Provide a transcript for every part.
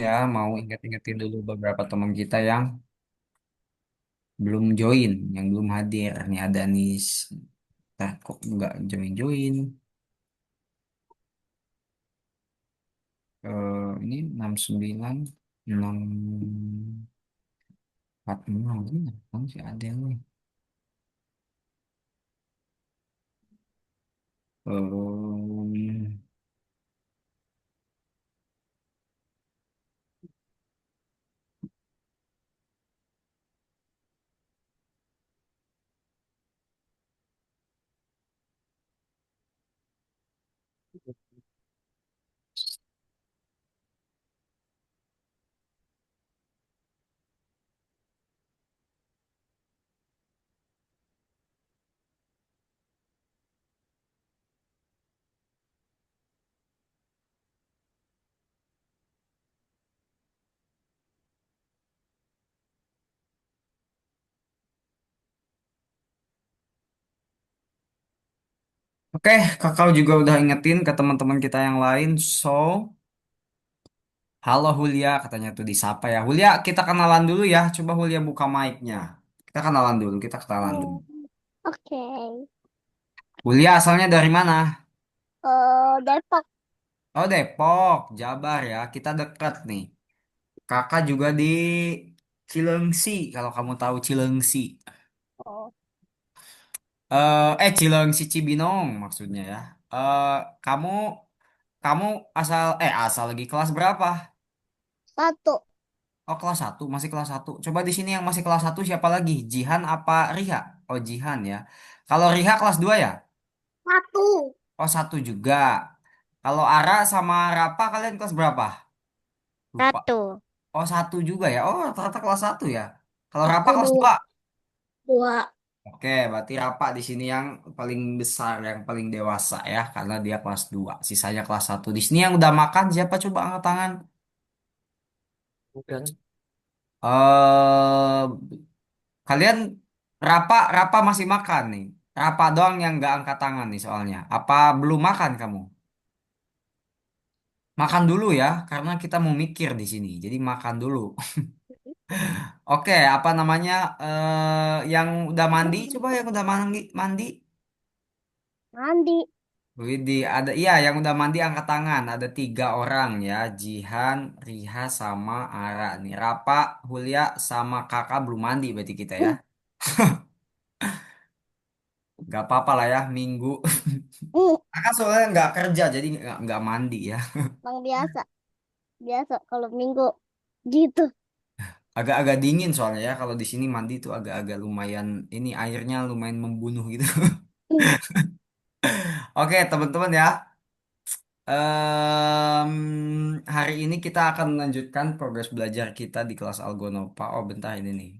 ya mau ingat-ingatin dulu beberapa teman kita yang belum join, yang belum hadir. Nih ada Nis, kok nggak join-join? Ini 69 646 ini kan sih ada yang nih. Oke, kakak juga udah ingetin ke teman-teman kita yang lain. So, halo Hulia, katanya tuh disapa ya. Hulia, kita kenalan dulu ya. Coba Hulia buka mic-nya. Kita kenalan dulu, kita kenalan dulu. Oh, oke. Hulia asalnya dari mana? Depok. Oh, Depok, Jabar ya. Kita dekat nih. Kakak juga di Cilengsi, kalau kamu tahu Cilengsi. Oh, Cilengsi Cibinong maksudnya ya. Eh, kamu kamu asal lagi kelas berapa? satu. Oh, kelas satu, masih kelas satu. Coba di sini yang masih kelas satu siapa lagi? Jihan apa Riha? Oh, Jihan ya. Kalau Riha kelas 2 ya? Satu. Oh, satu juga. Kalau Ara sama Rapa kalian kelas berapa? Lupa. Satu. Oh, satu juga ya. Oh, rata-rata kelas satu ya. Kalau Rapa Satu, kelas dua. 2. Dua. Oke, berarti Rapa di sini yang paling besar, yang paling dewasa ya, karena dia kelas 2. Sisanya kelas satu. Di sini yang udah makan siapa coba angkat tangan? Bukan. Eh, kalian Rapa masih makan nih. Rapa doang yang nggak angkat tangan nih soalnya. Apa belum makan kamu? Makan dulu ya, karena kita mau mikir di sini. Jadi makan dulu. Oke, apa namanya? Yang udah mandi, coba yang udah mandi, mandi. Mandi. Widih, ada iya yang udah mandi angkat tangan. Ada 3 orang ya, Jihan, Riha sama Ara nih. Rapa, Hulia sama kakak belum mandi berarti kita ya. Gak apa-apa lah ya, Minggu. Kakak soalnya nggak kerja jadi nggak mandi ya. Bang biasa. Biasa kalau minggu. Gitu. Agak-agak dingin soalnya ya kalau di sini mandi tuh agak-agak lumayan ini airnya lumayan membunuh gitu. Oke teman-teman ya. Hari ini kita akan melanjutkan progres belajar kita di kelas Algonopa. Oh bentar ini nih.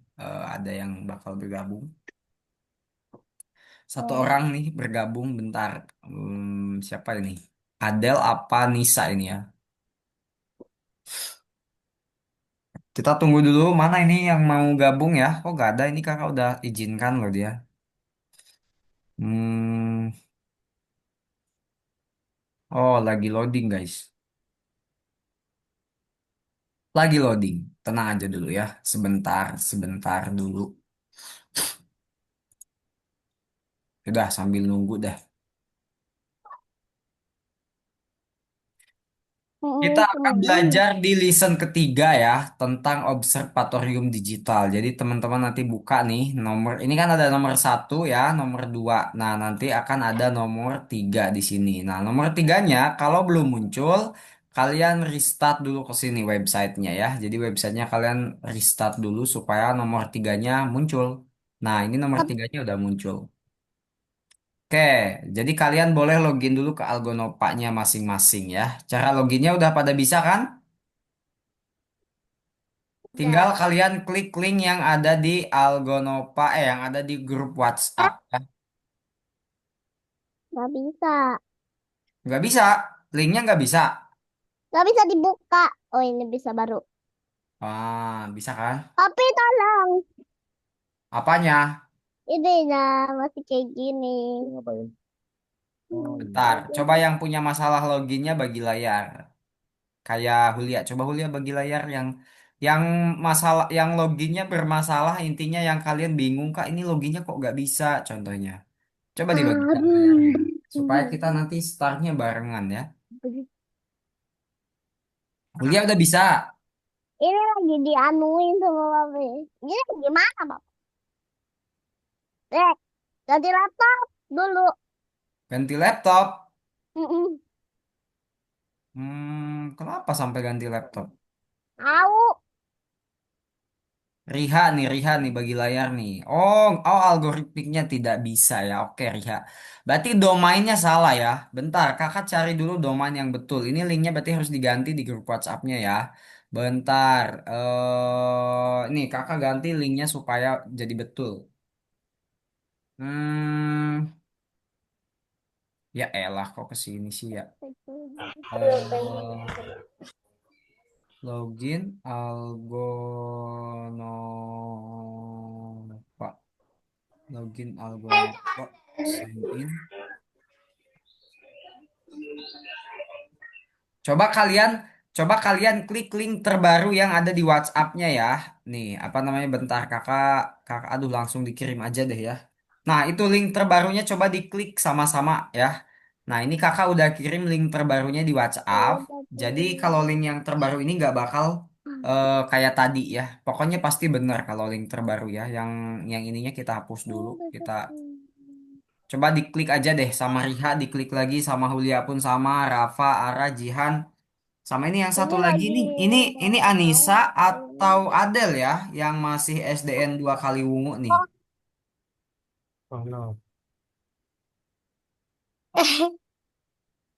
Ada yang bakal bergabung. Satu Oh, orang nih bergabung bentar. Siapa ini? Adel apa Nisa ini ya? Kita tunggu dulu mana ini yang mau gabung ya? Oh gak ada ini kakak udah izinkan loh dia. Hmm, oh lagi loading guys. Lagi loading. Tenang aja dulu ya. Sebentar, sebentar dulu. Udah sambil nunggu dah. Kita akan teman-teman. belajar di listen ketiga ya tentang observatorium digital. Jadi teman-teman nanti buka nih nomor ini kan ada nomor 1 ya, nomor 2. Nah nanti akan ada nomor 3 di sini. Nah nomor tiganya kalau belum muncul kalian restart dulu ke sini websitenya ya. Jadi websitenya kalian restart dulu supaya nomor tiganya muncul. Nah ini nomor Tapi tiganya udah muncul. Oke, jadi kalian boleh login dulu ke Algonopanya masing-masing ya. Cara loginnya udah pada bisa kan? Tinggal udah. kalian klik link yang ada di Algonopa, yang ada di grup WhatsApp. Ya. Nggak bisa. Nggak bisa, linknya nggak bisa. Nggak bisa dibuka. Oh, ini bisa baru. Bisa kan? Tapi tolong. Apanya? Ini nah, masih kayak gini. Bentar, coba yang punya masalah loginnya bagi layar. Kayak Hulia. Coba Hulia bagi layar yang masalah, yang loginnya bermasalah, intinya yang kalian bingung, Kak, ini loginnya kok nggak bisa, contohnya. Coba dibagikan layarnya supaya kita nanti startnya barengan ya. Hulia udah bisa. Ini lagi dianuin sama Babe. Ini gimana, Bapak? Eh, ganti laptop dulu. Ganti laptop. Mm-mm. Kenapa sampai ganti laptop? Tahu. Riha nih bagi layar nih. Oh, algoritmiknya tidak bisa ya. Oke, Riha. Berarti domainnya salah ya. Bentar, kakak cari dulu domain yang betul. Ini linknya berarti harus diganti di grup WhatsApp-nya ya. Bentar, ini kakak ganti linknya supaya jadi betul. Hmm, ya elah kok ke sini sih ya. Eh, Login Algono Pak. Login Algono Pak. Sign in. Coba kalian, coba kalian klik link terbaru yang ada di WhatsApp-nya ya. Nih, apa namanya? Bentar, kakak, aduh langsung dikirim aja deh ya. Nah, itu link terbarunya coba diklik sama-sama ya. Nah, ini kakak udah kirim link terbarunya di WhatsApp. Jadi kalau link yang terbaru ini nggak bakal kayak tadi ya. Pokoknya pasti benar kalau link terbaru ya. Yang ininya kita hapus dulu. Kita coba diklik aja deh sama Riha, diklik lagi sama Hulia pun sama, Rafa, Ara, Jihan. Sama ini yang satu Ini lagi lagi nih. Ini Anissa mau. atau Adel ya yang masih SDN 2 kali Wungu nih. Oh no.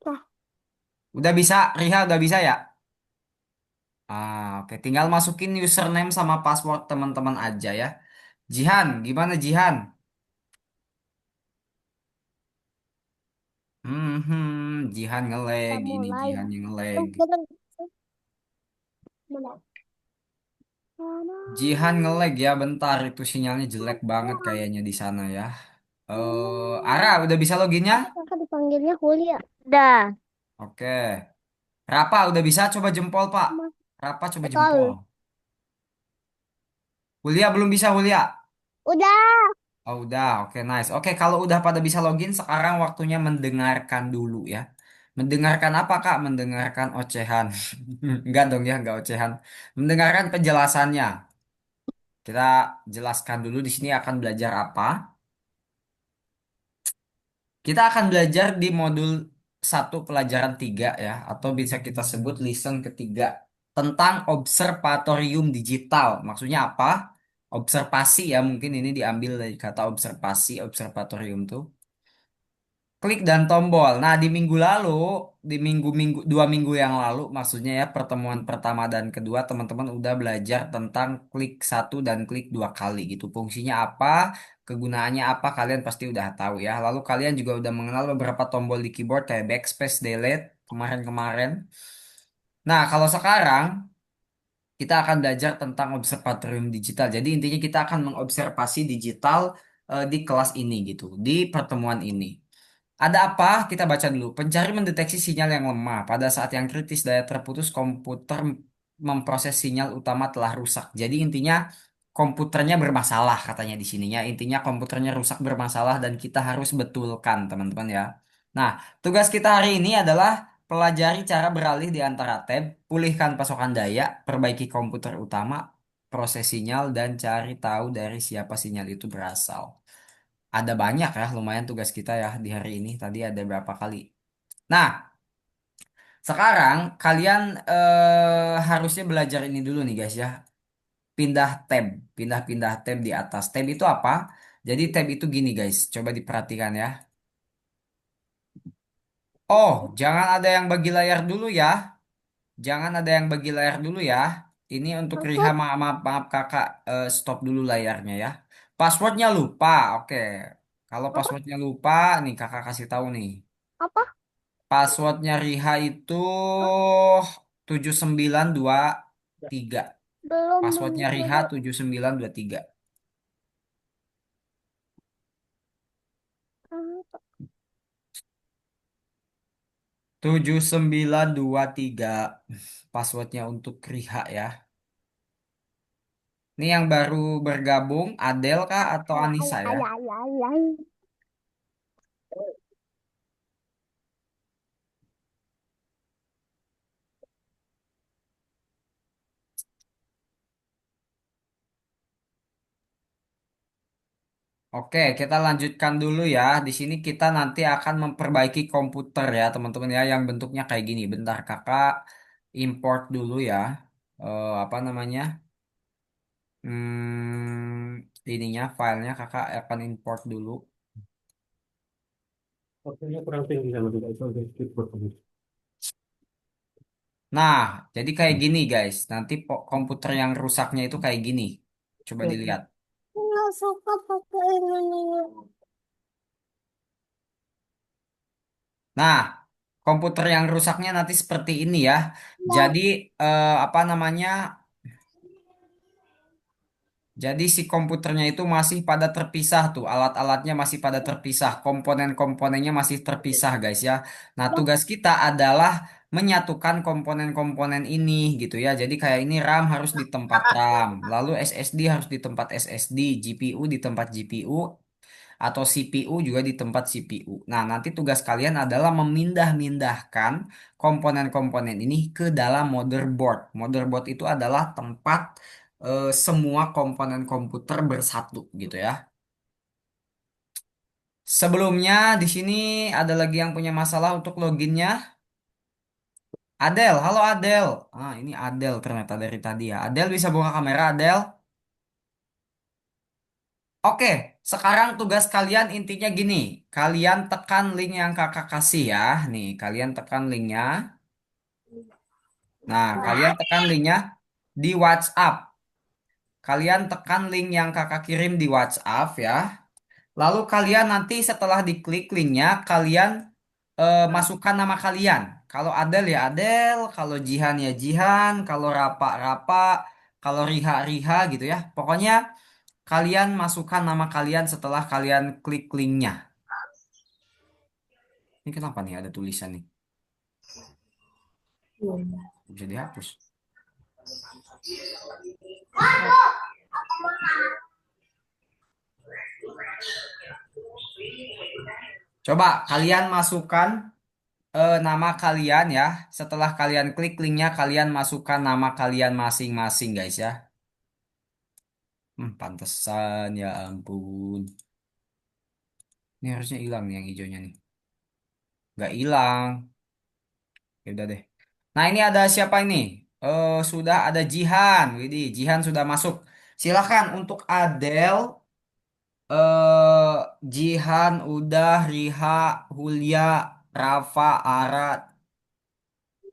Nah, Udah bisa, Riha udah bisa ya? Oke. Tinggal masukin username sama password teman-teman aja ya. Jihan, gimana Jihan? Jihan kita ngelag, ini mulai. Jihan yang ngelag. Benar. Jihan ngelag ya, bentar itu sinyalnya jelek banget kayaknya di sana ya. Ara udah bisa loginnya? Tapi kakak dipanggilnya Hulia. Dah. Oke. Rapa udah bisa, coba jempol Pak. Rapa coba jempol. Betul. Hulia belum bisa Hulia. Udah. Oh udah, oke nice. Oke kalau udah pada bisa login, sekarang waktunya mendengarkan dulu ya. Mendengarkan apa Kak? Mendengarkan ocehan. Enggak dong ya, enggak ocehan. Mendengarkan penjelasannya. Kita jelaskan dulu di sini akan belajar apa. Kita akan belajar di modul 1 pelajaran 3 ya, atau bisa kita sebut listen ketiga tentang observatorium digital. Maksudnya apa? Observasi ya, mungkin ini diambil dari kata observasi, observatorium tuh. Klik dan tombol. Nah, di minggu lalu, di minggu-minggu 2 minggu yang lalu, maksudnya ya pertemuan pertama dan kedua, teman-teman udah belajar tentang klik 1 dan klik 2 kali gitu. Fungsinya apa, kegunaannya apa, kalian pasti udah tahu ya. Lalu kalian juga udah mengenal beberapa tombol di keyboard kayak backspace, delete kemarin-kemarin. Nah, kalau sekarang kita akan belajar tentang observatorium digital. Jadi intinya kita akan mengobservasi digital di kelas ini gitu, di pertemuan ini. Ada apa? Kita baca dulu. Pencari mendeteksi sinyal yang lemah. Pada saat yang kritis daya terputus, komputer memproses sinyal utama telah rusak. Jadi intinya komputernya bermasalah katanya di sininya. Intinya komputernya rusak bermasalah dan kita harus betulkan, teman-teman ya. Nah, tugas kita hari ini adalah pelajari cara beralih di antara tab, pulihkan pasokan daya, perbaiki komputer utama, proses sinyal, dan cari tahu dari siapa sinyal itu berasal. Ada banyak ya, lumayan tugas kita ya di hari ini. Tadi ada berapa kali. Nah, sekarang kalian harusnya belajar ini dulu nih guys ya. Pindah tab, pindah-pindah tab di atas. Tab itu apa? Jadi tab itu gini guys, coba diperhatikan ya. Oh, jangan ada yang bagi layar dulu ya. Jangan ada yang bagi layar dulu ya. Ini untuk Riha, Maksud maaf, maaf, maaf kakak, stop dulu layarnya ya. Passwordnya lupa, oke. Kalau apa? passwordnya lupa, nih kakak kasih tahu nih. Apa? Passwordnya Riha itu 7923. Belum Passwordnya Riha mencoba. 7923. 7923 passwordnya untuk Riha ya. Ini yang baru bergabung, Adel kah atau Ay, ay, Anissa ya? ay, ay, ay, ay. Oke, kita lanjutkan dulu ya. Di sini kita nanti akan memperbaiki komputer ya, teman-teman ya, yang bentuknya kayak gini. Bentar, kakak import dulu ya. Apa namanya? Ininya, filenya kakak akan import dulu. Waktunya kurang tinggi sama juga itu untuk keyboard ini. Nah, jadi kayak gini guys. Nanti komputer yang rusaknya itu kayak gini. Coba Oke. dilihat. Nggak suka pakai ini. Nah, komputer yang rusaknya nanti seperti ini ya. Ya, Jadi apa namanya? Jadi si komputernya itu masih pada terpisah tuh, alat-alatnya masih pada terpisah, komponen-komponennya masih terpisah guys ya. Nah, ya, tugas kita adalah menyatukan komponen-komponen ini gitu ya. Jadi kayak ini RAM harus di tempat RAM, lalu SSD harus di tempat SSD, GPU di tempat GPU, atau CPU juga di tempat CPU. Nah, nanti tugas kalian adalah memindah-mindahkan komponen-komponen ini ke dalam motherboard. Motherboard itu adalah tempat semua komponen komputer bersatu gitu ya. Sebelumnya di sini ada lagi yang punya masalah untuk loginnya. Adel, halo Adel. Ah, ini Adel ternyata dari tadi ya. Adel bisa buka kamera, Adel. Oke, sekarang tugas kalian intinya gini. Kalian tekan link yang kakak kasih ya. Nih, kalian tekan linknya. Nah, kalian tekan linknya di WhatsApp. Kalian tekan link yang kakak kirim di WhatsApp ya. Lalu kalian nanti setelah diklik linknya, kalian masukkan nama kalian. Kalau Adel ya Adel, kalau Jihan ya Jihan, kalau Rapa Rapa, kalau Riha Riha gitu ya. Pokoknya kalian masukkan nama kalian setelah kalian klik linknya. Ini kenapa nih ada tulisan nih? Bisa dihapus. Coba kalian masukkan nama kalian ya. Setelah kalian klik linknya, kalian masukkan nama kalian masing-masing guys ya. Pantesan ya ampun. Ini harusnya hilang nih yang hijaunya nih. Nggak hilang. Ya udah deh. Nah ini ada siapa ini? Sudah ada Jihan. Widih, Jihan sudah masuk. Silakan untuk Adele, Jihan udah, Riha, Hulia, Rafa, Arat.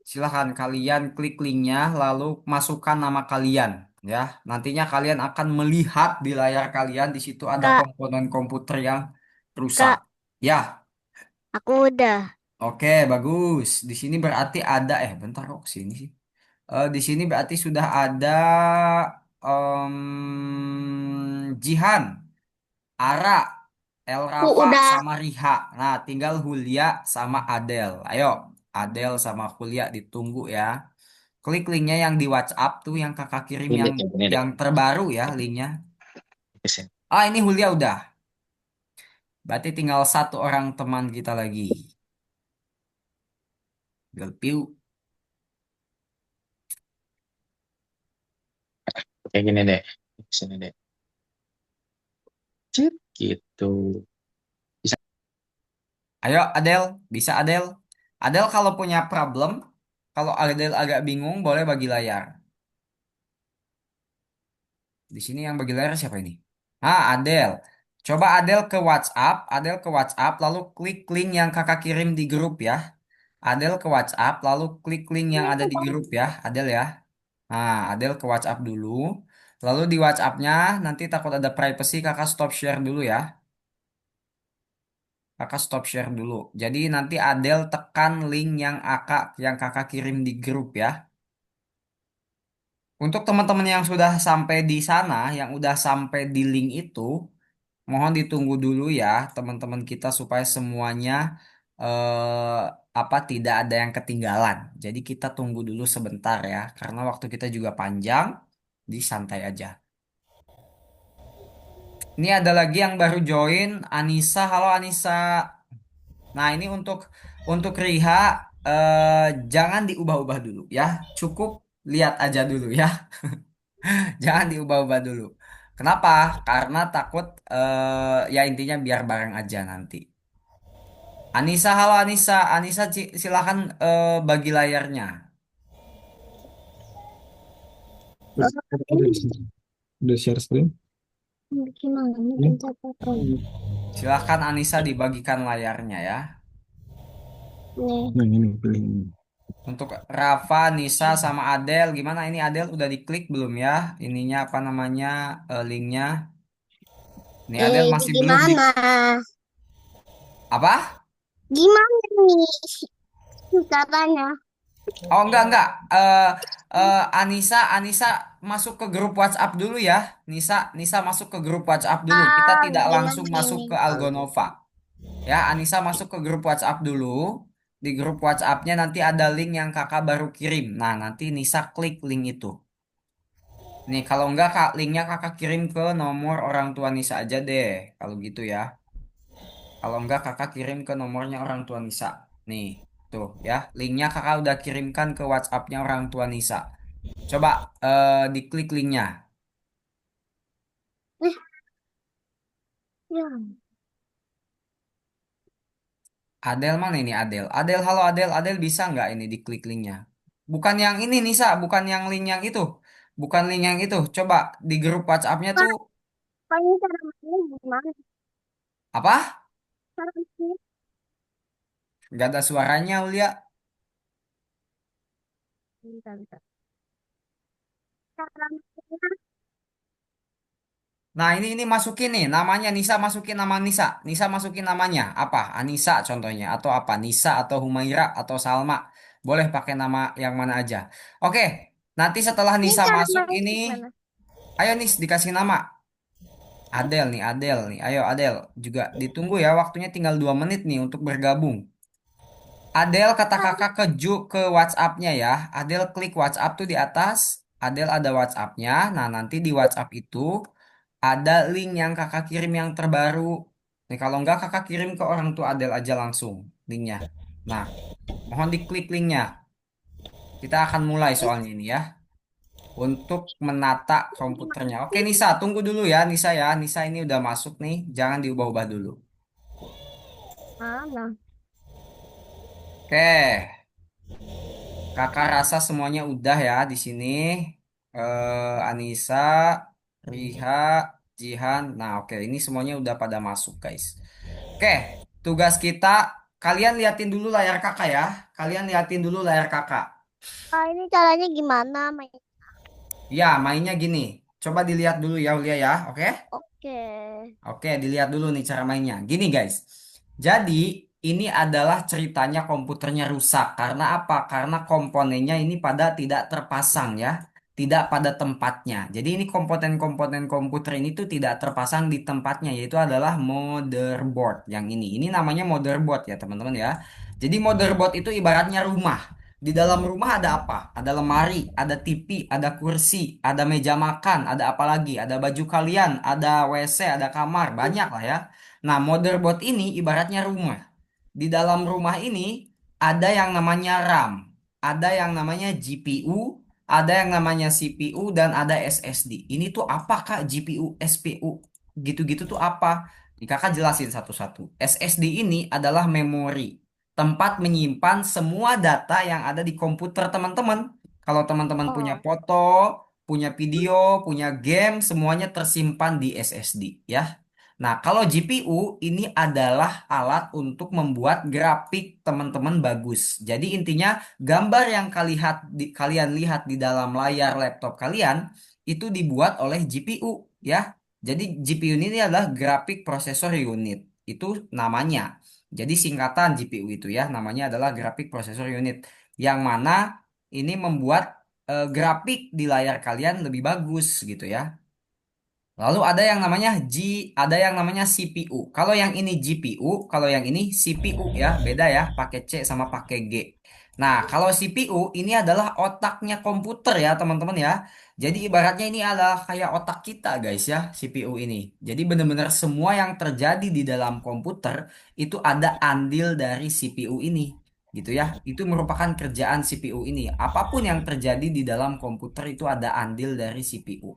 Silahkan kalian klik linknya lalu masukkan nama kalian ya. Nantinya kalian akan melihat di layar kalian di situ ada Kak, komponen komputer yang rusak. Kak, Ya, aku udah. oke bagus. Di sini berarti ada bentar kok sini sih. Di sini berarti sudah ada Jihan, Ara, El Aku Rafa udah. sama Riha. Nah, tinggal Hulia sama Adel. Ayo, Adel sama Hulia ditunggu ya. Klik linknya yang di WhatsApp tuh yang kakak kirim Ini yang deh, ini deh. terbaru ya linknya. Kesini. Ah ini Hulia udah. Berarti tinggal satu orang teman kita lagi. Gelpiu. Kayak gini deh. Kesini deh. Cip, gitu. Bisa. Ayo Adel, bisa Adel. Adel kalau punya problem, kalau Adel agak bingung boleh bagi layar. Di sini yang bagi layar siapa ini? Ah Adel. Coba Adel ke WhatsApp, Adel ke WhatsApp, lalu klik link yang kakak kirim di grup ya. Adel ke WhatsApp, lalu klik link yang ada di grup ya, Adel ya. Nah, Adel ke WhatsApp dulu. Lalu di WhatsAppnya nanti takut ada privacy, kakak stop share dulu ya. Kakak stop share dulu. Jadi nanti Adel tekan link yang kakak kirim di grup ya. Untuk teman-teman yang sudah sampai di sana, yang udah sampai di link itu, mohon ditunggu dulu ya teman-teman kita supaya semuanya eh, apa tidak ada yang ketinggalan. Jadi kita tunggu dulu sebentar ya, karena waktu kita juga panjang, di santai aja. Ini ada lagi yang baru join, Anissa. Halo Anissa. Nah, ini untuk Riha, jangan diubah-ubah dulu ya. Cukup lihat aja dulu ya. Jangan diubah-ubah dulu. Kenapa? Karena takut ya intinya biar bareng aja nanti. Anissa, halo Anissa. Anissa, silakan bagi layarnya. Udah udah share screen? Gimana nih Ini? pencetakan? Silakan Anissa dibagikan layarnya ya. Nih. Yang ini pilih ini. Untuk Rafa, Nisa, sama Adel, gimana ini Adel udah diklik belum ya? Ininya apa namanya linknya? Ini Adel Ini masih belum di gimana? apa? Gimana nih caranya? Oh enggak. Anissa, Anissa masuk ke grup WhatsApp dulu ya. Nisa, Nisa masuk ke grup WhatsApp dulu. Kita Ah, tidak gimana langsung masuk ini? ke Algonova. Ya, Anissa masuk ke grup WhatsApp dulu. Di grup WhatsAppnya nanti ada link yang kakak baru kirim. Nah, nanti Nisa klik link itu. Nih, kalau enggak kak, linknya kakak kirim ke nomor orang tua Nisa aja deh. Kalau gitu ya. Kalau enggak kakak kirim ke nomornya orang tua Nisa. Nih, tuh ya. Linknya kakak udah kirimkan ke WhatsAppnya orang tua Nisa. Coba diklik linknya. Eh, ya. Adel mana ini Adel? Adel, halo Adel. Adel bisa nggak ini diklik linknya? Bukan yang ini Nisa, bukan yang link yang itu. Bukan link yang itu. Coba di grup WhatsAppnya tuh Pak, ini cara mainnya gimana? apa? Cara mainnya, Gak ada suaranya, Ulia. bentar, bentar. Cara mainnya, Nah, ini masukin nih namanya Nisa, masukin nama Nisa. Nisa masukin namanya apa? Anissa contohnya atau apa? Nisa atau Humaira atau Salma. Boleh pakai nama yang mana aja. Oke, nanti setelah ini Nisa cara masuk mainnya ini, gimana? ayo Nis dikasih nama. Adel nih, Adel nih. Ayo Adel juga ditunggu ya, waktunya tinggal 2 menit nih untuk bergabung. Adel kata kakak ke WhatsAppnya ya. Adel klik WhatsApp tuh di atas. Adel ada WhatsAppnya. Nah, nanti di WhatsApp itu ada link yang kakak kirim yang terbaru. Nih, kalau enggak kakak kirim ke orang tua Adel aja langsung linknya. Nah, mohon diklik linknya. Kita akan mulai soalnya ini ya. Untuk menata komputernya. Oke, Nisa, tunggu dulu ya, Nisa ya. Nisa ini udah masuk nih. Jangan diubah-ubah dulu. Mana? Oke, kakak rasa semuanya udah ya di sini. Anissa, Riha, Jihan. Nah, oke, ini semuanya udah pada masuk, guys. Oke, tugas kita, kalian liatin dulu layar kakak ya. Kalian liatin dulu layar kakak. Ah, ini caranya gimana main? Ya, mainnya gini. Coba dilihat dulu ya, Ulia ya. Oke? Oke. Oke, dilihat dulu nih cara mainnya. Gini guys. Jadi, ini adalah ceritanya komputernya rusak. Karena apa? Karena komponennya ini pada tidak terpasang ya. Tidak pada tempatnya. Jadi ini komponen-komponen komputer ini tuh tidak terpasang di tempatnya. Yaitu adalah motherboard yang ini. Ini namanya motherboard ya teman-teman ya. Jadi motherboard itu ibaratnya rumah. Di dalam rumah ada apa? Ada lemari, ada TV, ada kursi, ada meja makan, ada apa lagi? Ada baju kalian, ada WC, ada kamar, banyak lah ya. Nah, motherboard ini ibaratnya rumah. Di dalam rumah ini ada yang namanya RAM, ada yang namanya GPU, ada yang namanya CPU, dan ada SSD. Ini tuh apa Kak GPU, SPU? Gitu-gitu tuh apa? Nih, Kakak jelasin satu-satu. SSD ini adalah memori, tempat menyimpan semua data yang ada di komputer teman-teman. Kalau teman-teman punya Oh. foto, punya video, punya game, semuanya tersimpan di SSD ya. Nah, kalau GPU ini adalah alat untuk membuat grafik teman-teman bagus. Jadi intinya gambar yang kalian lihat di dalam layar laptop kalian itu dibuat oleh GPU ya. Jadi GPU ini adalah Graphic Processor Unit. Itu namanya. Jadi singkatan GPU itu ya, namanya adalah Graphic Processor Unit. Yang mana ini membuat grafik di layar kalian lebih bagus gitu ya. Lalu ada yang namanya ada yang namanya CPU. Kalau yang ini GPU, kalau yang ini CPU ya, beda ya, pakai C sama pakai G. Nah, kalau CPU ini adalah otaknya komputer ya, teman-teman ya. Jadi ibaratnya ini adalah kayak otak kita, guys ya, CPU ini. Jadi benar-benar semua yang terjadi di dalam komputer itu ada andil dari CPU ini, gitu ya. Itu merupakan kerjaan CPU ini. Apapun yang terjadi di dalam komputer itu ada andil dari CPU.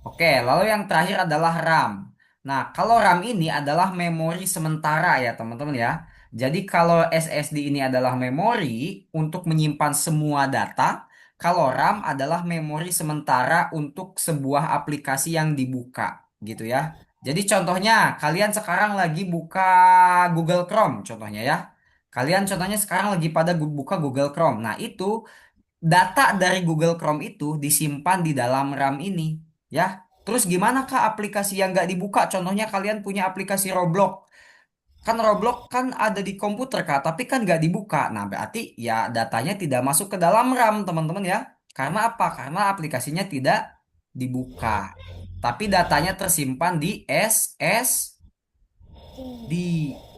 Oke, lalu yang terakhir adalah RAM. Nah, kalau RAM ini adalah memori sementara ya, teman-teman ya. Jadi kalau SSD ini adalah memori untuk menyimpan semua data, kalau RAM adalah memori sementara untuk sebuah aplikasi yang dibuka, gitu ya. Jadi contohnya, kalian sekarang lagi buka Google Chrome, contohnya ya. Kalian contohnya sekarang lagi pada buka Google Chrome. Nah, itu data dari Google Chrome itu disimpan di dalam RAM ini, ya. Terus gimana Kak aplikasi yang nggak dibuka? Contohnya kalian punya aplikasi Roblox. Kan Roblox kan ada di komputer Kak, tapi kan nggak dibuka. Nah, berarti ya datanya tidak masuk ke dalam RAM, teman-teman ya. Karena apa? Karena aplikasinya tidak dibuka. Tapi datanya tersimpan di SSD.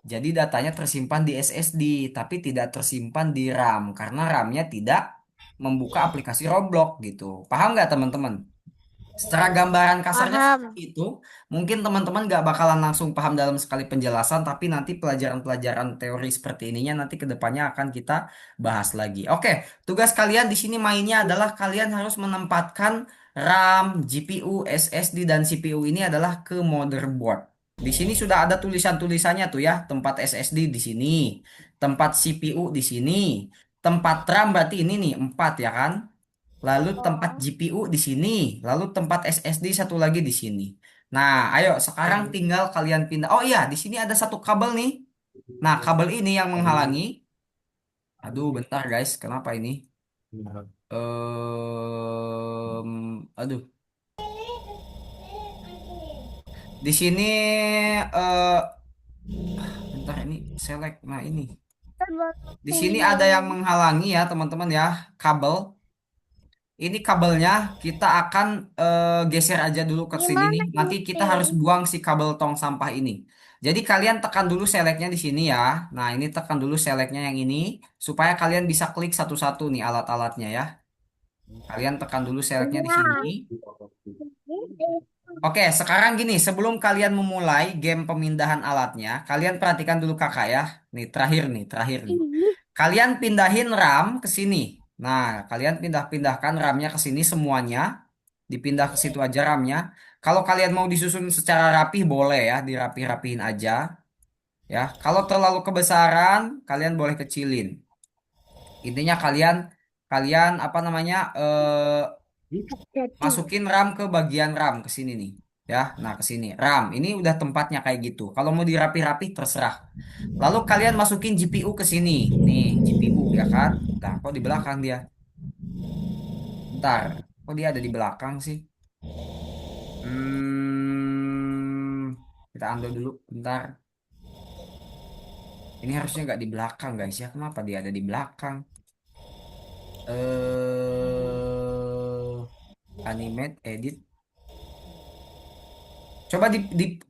Jadi datanya tersimpan di SSD, tapi tidak tersimpan di RAM karena RAM-nya tidak membuka aplikasi Roblox gitu. Paham nggak teman-teman? Secara gambaran kasarnya seperti Paham. itu, mungkin teman-teman nggak bakalan langsung paham dalam sekali penjelasan, tapi nanti pelajaran-pelajaran teori seperti ininya nanti ke depannya akan kita bahas lagi. Oke, tugas kalian di sini mainnya adalah kalian harus menempatkan RAM, GPU, SSD, dan CPU ini adalah ke motherboard. Di sini sudah ada tulisan-tulisannya tuh ya, tempat SSD di sini, tempat CPU di sini, tempat RAM berarti ini nih 4 ya kan? Lalu tempat Oh. GPU di sini, lalu tempat SSD satu lagi di sini. Nah, ayo sekarang tinggal kalian pindah. Oh iya, di sini ada satu kabel nih. Nah, kabel ini yang menghalangi. Aduh, bentar guys, kenapa ini? Aduh, di sini bentar ini select. Nah, ini. Di sini ada yang Pindah. menghalangi ya, teman-teman ya, kabel. Ini kabelnya kita akan geser aja dulu ke sini nih. Gimana Nanti kita harus ini? buang si kabel tong sampah ini. Jadi kalian tekan dulu selectnya di sini ya. Nah ini tekan dulu selectnya yang ini supaya kalian bisa klik satu-satu nih alat-alatnya ya. Kalian tekan dulu selectnya di sini. Iya. Oke, sekarang gini, sebelum kalian memulai game pemindahan alatnya, kalian perhatikan dulu kakak ya. Nih, terakhir nih. Ini. Kalian pindahin RAM ke sini. Nah, kalian pindah-pindahkan RAM-nya ke sini semuanya. Dipindah ke situ aja RAM-nya. Kalau kalian mau disusun secara rapih boleh ya, dirapih-rapihin aja ya. Kalau terlalu kebesaran, kalian boleh kecilin. Intinya kalian kalian apa namanya? Jadi. Masukin RAM ke bagian RAM ke sini nih. Ya, nah ke sini. RAM, ini udah tempatnya kayak gitu. Kalau mau dirapih-rapih terserah. Lalu kalian masukin GPU ke sini. Nih, GPU ya kan? Nah, kok di belakang dia? Bentar. Kok dia ada di belakang sih? Kita ambil dulu bentar. Ini harusnya nggak di belakang guys ya. Kenapa dia ada di belakang? Animate, edit. Coba di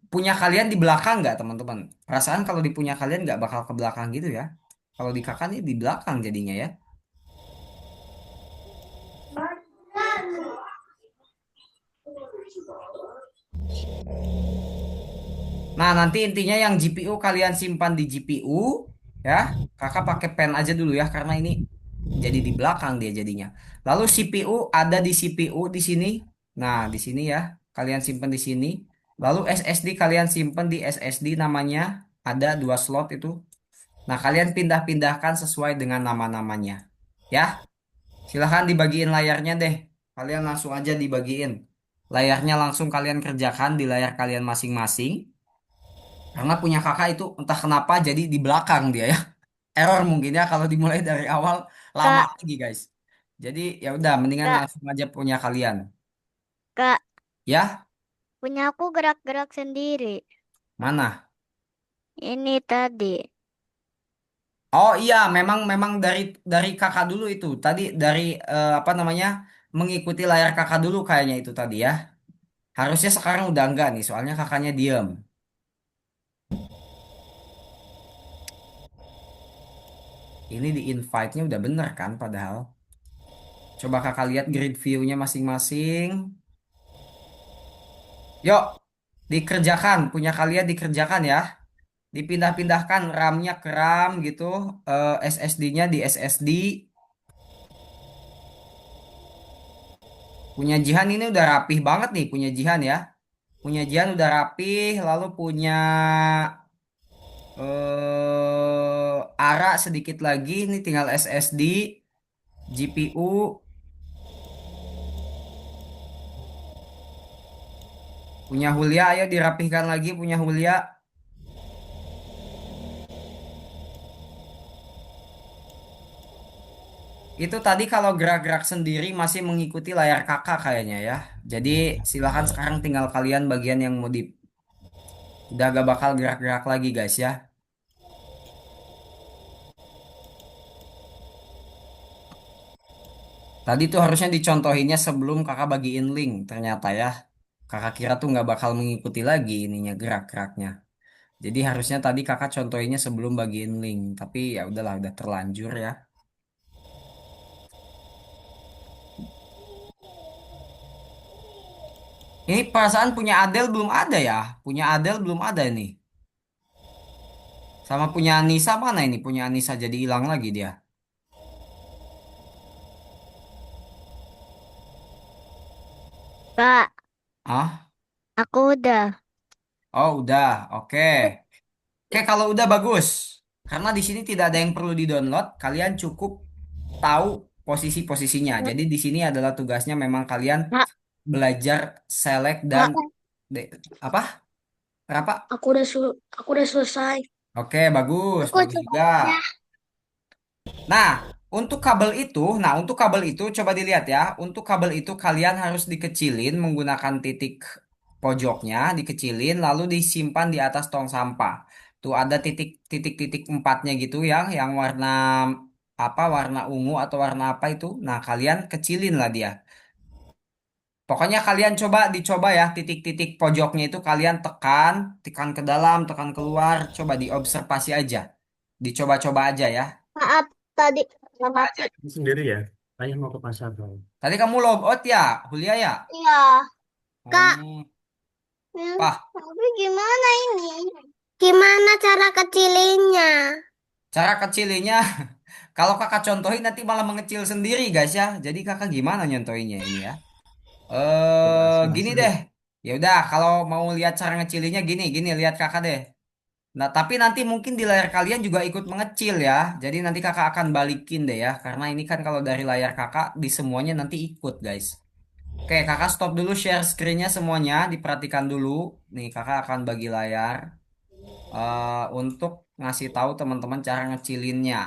punya kalian di belakang nggak teman-teman? Perasaan kalau di punya kalian nggak bakal ke belakang gitu ya. Kalau di kakak nih di belakang jadinya ya. Nah nanti intinya yang GPU kalian simpan di GPU ya. Kakak pakai pen aja dulu ya karena ini jadi di belakang dia jadinya. Lalu CPU ada di CPU di sini. Nah di sini ya kalian simpan di sini. Lalu SSD kalian simpan di SSD namanya ada dua slot itu. Nah, kalian pindah-pindahkan sesuai dengan nama-namanya. Ya, silahkan dibagiin layarnya deh. Kalian langsung aja dibagiin. Layarnya langsung kalian kerjakan di layar kalian masing-masing. Karena punya kakak itu entah kenapa jadi di belakang dia ya. Error mungkin ya kalau dimulai dari awal lama Kak, lagi guys. Jadi ya udah mendingan kak, langsung aja punya kalian. kak, Ya, punya aku gerak-gerak sendiri. mana? Ini tadi. Oh iya, memang memang dari kakak dulu itu. Tadi dari apa namanya? Mengikuti layar kakak dulu kayaknya itu tadi ya. Harusnya sekarang udah enggak nih, soalnya kakaknya diem. Ini di invite-nya udah bener kan padahal. Coba kakak lihat grid view-nya masing-masing. Yuk, dikerjakan. Punya kalian dikerjakan ya. Dipindah-pindahkan RAM-nya ke RAM gitu. SSD-nya di SSD. Punya Jihan ini udah rapih banget nih, punya Jihan ya. Punya Jihan udah rapih, lalu punya ARA sedikit lagi. Ini tinggal SSD, GPU. Punya Hulya, ayo dirapihkan lagi punya Hulya. Itu tadi kalau gerak-gerak sendiri masih mengikuti layar kakak kayaknya ya. Jadi silahkan sekarang tinggal kalian bagian yang mau di... Udah gak bakal gerak-gerak lagi guys ya. Tadi tuh harusnya dicontohinnya sebelum kakak bagiin link ternyata ya. Kakak kira tuh nggak bakal mengikuti lagi ininya gerak-geraknya. Jadi harusnya tadi kakak contohinnya sebelum bagiin link. Tapi ya udahlah udah terlanjur ya. Ini perasaan punya Adel belum ada ya. Punya Adel belum ada nih. Sama punya Anissa mana ini? Punya Anissa jadi hilang lagi dia. Kak, Ah? aku udah. Oh udah. Oke. Oke kalau udah bagus. Karena di sini tidak ada yang perlu di-download. Kalian cukup tahu posisi-posisinya. Jadi di sini adalah tugasnya memang kalian Kak, belajar select dan kak, de- apa? Berapa? aku udah selesai. Oke, bagus, Aku bagus coba juga. ya. Nah, untuk kabel itu coba dilihat ya. Untuk kabel itu kalian harus dikecilin menggunakan titik pojoknya, dikecilin lalu disimpan di atas tong sampah. Tuh ada titik-titik empatnya gitu ya, yang warna apa, warna ungu atau warna apa itu. Nah, kalian kecilin lah dia. Pokoknya kalian dicoba ya titik-titik pojoknya itu kalian tekan, tekan ke dalam, tekan keluar, coba diobservasi aja. Dicoba-coba aja ya. Maaf tadi. Maaf. Ini sendiri ya. Ayah mau ke pasar dong. Tadi kamu log out ya, Hulia ya? Iya, Kak. Hmm, Hmm, Pah, tapi gimana ini? Gimana cara kecilinnya? cara kecilinya kalau kakak contohin nanti malah mengecil sendiri guys ya. Jadi kakak gimana nyontohinnya ini ya? Gini Bahasa-bahasa deh. deh. Ya udah, kalau mau lihat cara ngecilinya gini, gini lihat kakak deh. Nah, tapi nanti mungkin di layar kalian juga ikut mengecil ya. Jadi nanti kakak akan balikin deh ya. Karena ini kan kalau dari layar kakak di semuanya nanti ikut guys. Oke, kakak stop dulu share screen-nya semuanya. Diperhatikan dulu. Nih, kakak akan bagi layar untuk ngasih tahu teman-teman cara ngecilinnya.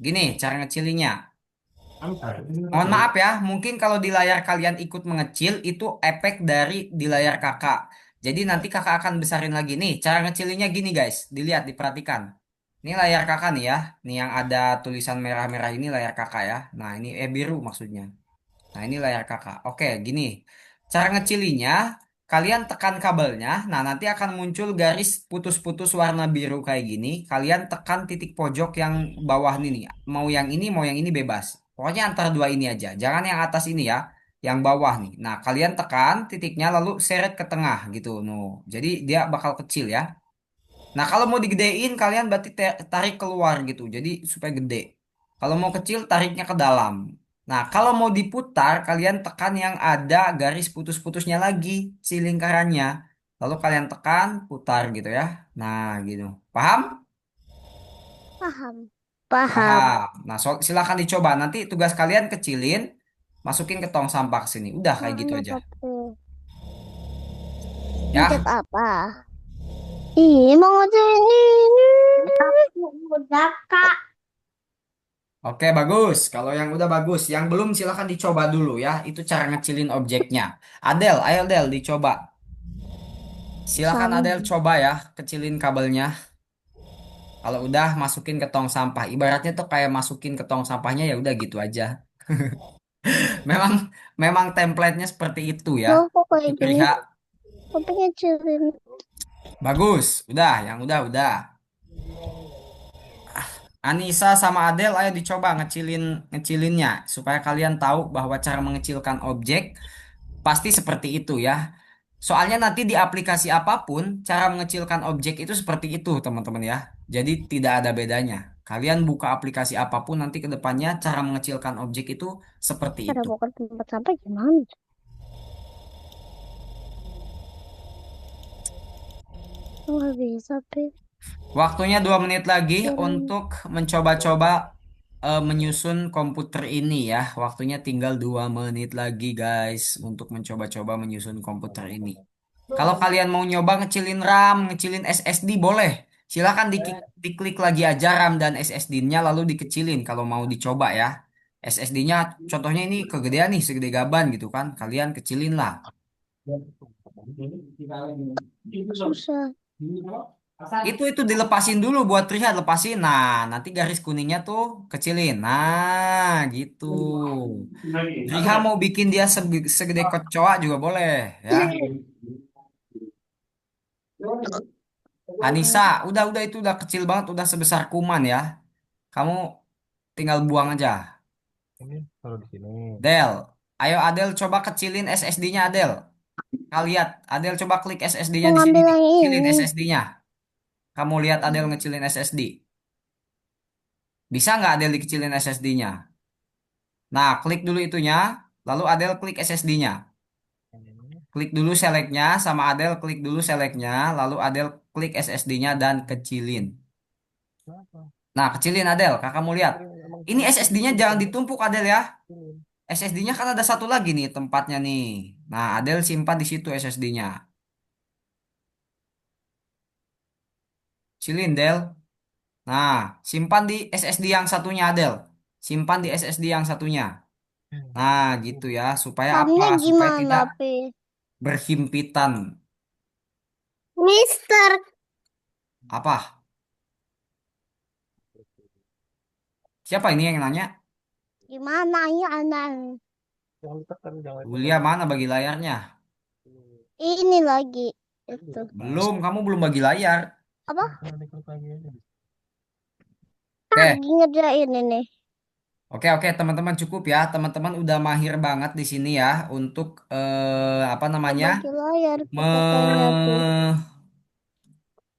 Gini, cara ngecilinnya. Angkat. Mohon maaf ya, mungkin kalau di layar kalian ikut mengecil, itu efek dari di layar kakak. Jadi nanti kakak akan besarin lagi. Nih, cara ngecilinnya gini guys. Dilihat, diperhatikan. Ini layar kakak nih ya. Nih yang ada tulisan merah-merah ini layar kakak ya. Nah, ini biru maksudnya. Nah, ini layar kakak. Oke, gini. Cara ngecilinya, kalian tekan kabelnya. Nah, nanti akan muncul garis putus-putus warna biru kayak gini. Kalian tekan titik pojok yang bawah ini nih. Mau yang ini, mau yang ini bebas. Pokoknya antara dua ini aja. Jangan yang atas ini ya. Yang bawah nih. Nah, kalian tekan titiknya lalu seret ke tengah gitu. No. Jadi dia bakal kecil ya. Nah, kalau mau digedein, kalian berarti tarik keluar gitu. Jadi supaya gede. Kalau mau kecil, tariknya ke dalam. Nah, kalau mau diputar, kalian tekan yang ada garis putus-putusnya lagi, si lingkarannya. Lalu kalian tekan, putar gitu ya. Nah, gitu. Paham? Paham. Paham. Paham. Nah, silakan dicoba. Nanti tugas kalian kecilin, masukin ke tong sampah sini. Udah kayak gitu Mana aja. tapi? Mencet Ya. apa? Ih, mau ngecek ini. Udah, Kak. Oke, bagus. Kalau yang udah bagus, yang belum silahkan dicoba dulu ya. Itu cara ngecilin objeknya. Adel, ayo Adel, dicoba. Silakan Adel Sama. coba ya, kecilin kabelnya. Kalau udah masukin ke tong sampah. Ibaratnya tuh kayak masukin ke tong sampahnya ya udah gitu aja. Memang memang template-nya seperti itu ya. Loh, kok Itu kayak gini? perihal Papi ngecilin. Bagus. Udah, yang udah. Anissa sama Adel, ayo dicoba ngecilinnya supaya kalian tahu bahwa cara mengecilkan objek pasti seperti itu ya. Soalnya nanti di aplikasi apapun cara mengecilkan objek itu seperti itu, teman-teman ya. Jadi tidak ada bedanya. Kalian buka aplikasi apapun nanti ke depannya cara mengecilkan objek itu seperti Cara itu. buka tempat sampah gimana? Nggak bisa, Pi. Waktunya 2 menit lagi Kirain. untuk mencoba-coba menyusun komputer ini ya. Waktunya tinggal 2 menit lagi guys untuk mencoba-coba menyusun komputer ini. Kalau kalian mau nyoba ngecilin RAM, ngecilin SSD boleh. Silakan diklik lagi aja RAM dan SSD-nya lalu dikecilin kalau mau dicoba ya. SSD-nya contohnya ini kegedean nih, segede gaban gitu kan. Kalian kecilin lah. Susah. Itu dilepasin dulu buat Trihat, lepasin. Nah, nanti garis kuningnya tuh kecilin. Nah, gitu. Riha mau bikin dia segede kecoa juga boleh ya. Anissa, udah itu udah kecil banget, udah sebesar kuman ya. Kamu tinggal buang aja. Ini kalau di sini. Del, ayo Adel coba kecilin SSD-nya Adel. Kau lihat, Adel coba klik Mau SSD-nya di sini ngambil nih. yang Kecilin ini. SSD-nya. Kamu lihat Adel ngecilin SSD. Bisa nggak Adel dikecilin SSD-nya? Nah, klik dulu itunya, lalu Adel klik SSD-nya. Yang ini. Klik dulu selectnya, sama Adel klik dulu selectnya, lalu Adel klik SSD-nya dan kecilin. Kenapa? Nah, kecilin Adel, kakak mau lihat. Sering emang Ini kenapa SSD-nya gitu jangan kan? ditumpuk Adel ya. Sering. SSD-nya kan ada satu lagi nih tempatnya nih. Nah, Adel simpan di situ SSD-nya. Kecilin Del. Nah, simpan di SSD yang satunya Adel. Simpan di SSD yang satunya. Nah, gitu ya. Supaya apa? RAM-nya Supaya gimana, tidak Pi? berhimpitan. Mister, Apa? Siapa ini yang nanya? gimana ya anak? Jangan ditekan, jangan Julia ditekan. mana bagi layarnya? Ini lagi itu. Belum, kamu belum bagi layar. Apa? Jangan diklik lagi aja. Oke, Lagi ngerjain ini. oke, teman-teman cukup ya. Teman-teman udah mahir banget di sini ya untuk apa Udah namanya? bagi layar Me katanya tuh.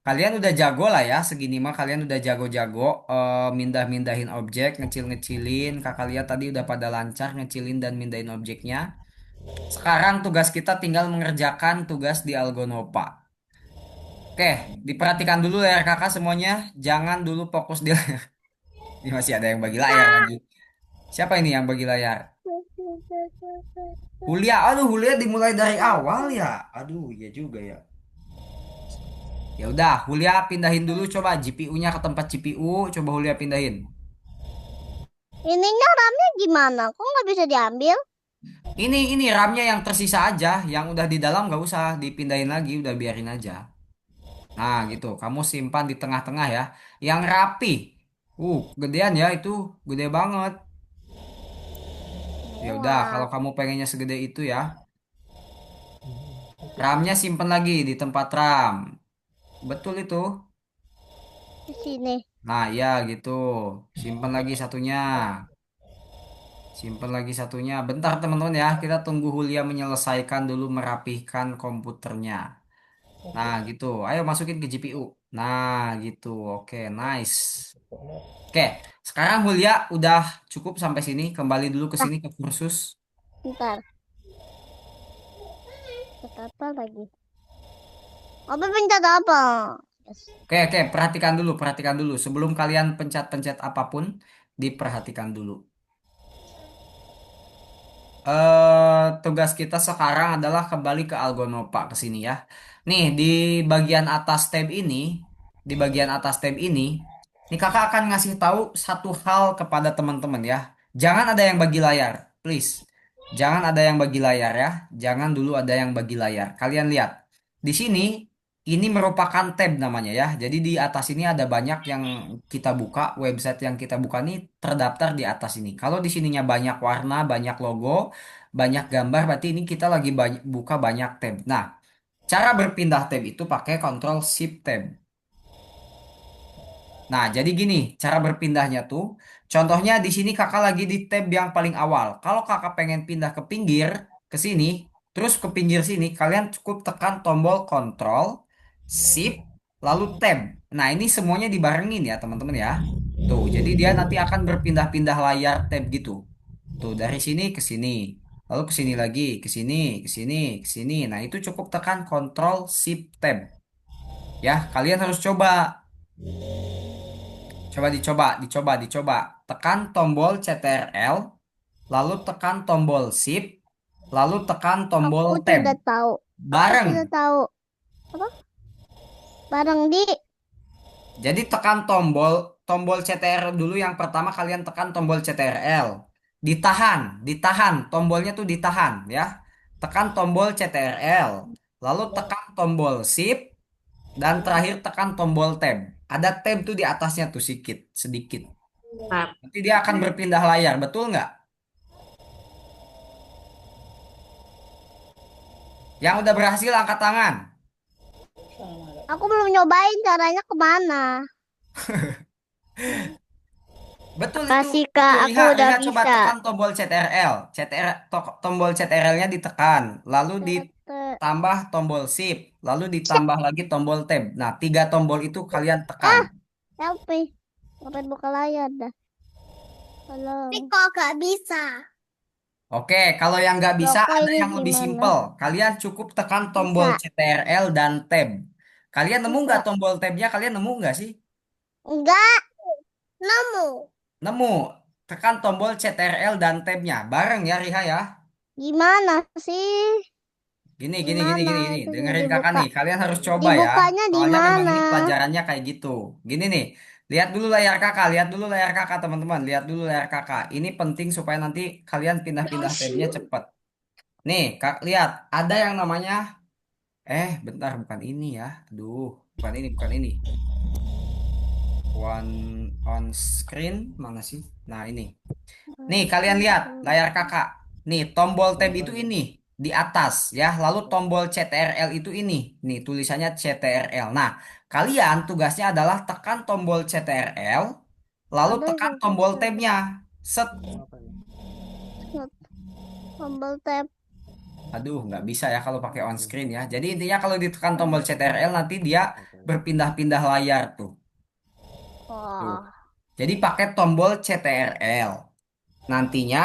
Kalian udah jago lah ya, segini mah kalian udah jago-jago mindah-mindahin objek, ngecil-ngecilin. Kakak lihat tadi udah pada lancar ngecilin dan mindahin objeknya. Sekarang tugas kita tinggal mengerjakan tugas di Algonopa. Oke, diperhatikan dulu ya kakak semuanya. Jangan dulu fokus di layar. Ini masih ada yang bagi layar lagi. Siapa ini yang bagi layar? Hulia. Aduh, Hulia dimulai dari awal ya. Aduh, iya juga ya. Ya udah, Hulia pindahin dulu coba GPU-nya ke tempat CPU. Coba Hulia pindahin. Ininya RAM-nya gimana? Kok nggak bisa diambil? Ini RAM-nya yang tersisa aja, yang udah di dalam nggak usah dipindahin lagi, udah biarin aja. Nah, gitu. Kamu simpan di tengah-tengah ya. Yang rapi. Gedean ya itu, gede banget. Ya udah, kalau Muat. kamu pengennya segede itu ya, RAM-nya simpen lagi di tempat RAM. Betul itu. Di sini. Nah, ya gitu. Simpen lagi satunya. Simpen lagi satunya. Bentar teman-teman ya, kita tunggu Hulia menyelesaikan dulu merapihkan komputernya. Nah, gitu. Ayo masukin ke GPU. Nah, gitu. Oke, nice. Oke, sekarang Hulia udah cukup sampai sini. Kembali dulu ke Nah, sini ke kursus. bentar. Apa lagi? Apa pencet apa? Yes. Oke, perhatikan dulu. Sebelum kalian pencet-pencet apapun, diperhatikan dulu. Tugas kita sekarang adalah kembali ke Algonopa ke sini ya. Nih, bagian atas tab ini, di bagian atas tab ini, nih kakak akan ngasih tahu satu hal kepada teman-teman ya. Jangan ada yang bagi layar, please. Jangan ada yang bagi layar ya. Jangan dulu ada yang bagi layar. Kalian lihat. Di sini ini merupakan tab namanya ya. Jadi di atas ini ada banyak yang kita buka, website yang kita buka nih terdaftar di atas ini. Kalau di sininya banyak warna, banyak logo, banyak gambar, berarti ini kita lagi buka banyak tab. Nah, Cara berpindah tab itu pakai Ctrl Shift Tab. Nah, jadi gini, cara berpindahnya tuh, contohnya di sini kakak lagi di tab yang paling awal. Kalau kakak pengen pindah ke pinggir, ke sini, terus ke pinggir sini, kalian cukup tekan tombol Ctrl, Shift, lalu Tab. Nah, ini semuanya dibarengin ya, teman-teman ya. Tuh, jadi dia nanti akan berpindah-pindah layar tab gitu. Tuh, dari sini ke sini, lalu ke sini lagi, ke sini, ke sini, ke sini. Nah, itu cukup tekan Ctrl, Shift, Tab. Ya, kalian harus coba. Coba dicoba, dicoba, dicoba. Tekan tombol CTRL, lalu tekan tombol Shift, lalu tekan tombol Aku Tab. tidak tahu. Aku Bareng. tidak tahu. Apa? Barang di. Jadi tekan tombol tombol CTRL dulu yang pertama kalian tekan tombol CTRL. Ditahan, ditahan. Tombolnya tuh ditahan ya. Tekan tombol CTRL, lalu tekan tombol Shift dan terakhir tekan tombol Tab. Ada tab tuh di atasnya tuh sedikit, sedikit. Nanti dia akan berpindah layar, betul nggak? Yang udah berhasil angkat tangan. Aku belum nyobain caranya kemana. Betul Makasih itu Kak, aku Riha, udah Riha coba bisa. tekan tombol CTRL. Tombol CTRL-nya ditekan, lalu Tete. ditambah tombol shift, lalu ditambah lagi tombol tab. Nah, tiga tombol itu kalian tekan. Ah, selfie. Ngapain buka layar dah? Halo. Tapi kok gak bisa? Oke, kalau yang nggak bisa Rokok ada ini yang lebih gimana? simpel. Kalian cukup tekan tombol Bisa, CTRL dan tab. Kalian nemu nggak bisa. tombol tabnya? Kalian nemu nggak sih? Enggak, nemu. Nemu. Tekan tombol CTRL dan tabnya. Bareng ya Riha ya. Gimana sih? Gini, gini, gini, Gimana gini, gini. itunya Dengerin kakak dibuka? nih. Kalian harus coba ya. Dibukanya di Soalnya memang mana? ini pelajarannya kayak gitu. Gini nih. Lihat dulu layar kakak. Lihat dulu layar kakak, teman-teman. Lihat dulu layar kakak. Ini penting supaya nanti kalian pindah-pindah tabnya cepet. Nih, kak, lihat. Ada yang namanya... bentar. Bukan ini ya. Aduh. Bukan ini, bukan ini. One on screen. Mana sih? Nah, ini. Nih, kalian lihat layar kakak. Nih, tombol tab Coba itu lagi. ini di atas ya. Lalu tombol CTRL itu ini. Nih, tulisannya CTRL. Nah, kalian tugasnya adalah tekan tombol CTRL, lalu Ada tekan yang tombol bisa. tabnya. Set. Apa ya? Tombol tab. Aduh, nggak bisa ya kalau pakai on Oke. screen ya. Jadi intinya kalau ditekan tombol CTRL nanti dia Oke. berpindah-pindah layar tuh. Tuh. Wah. Jadi pakai tombol CTRL. Nantinya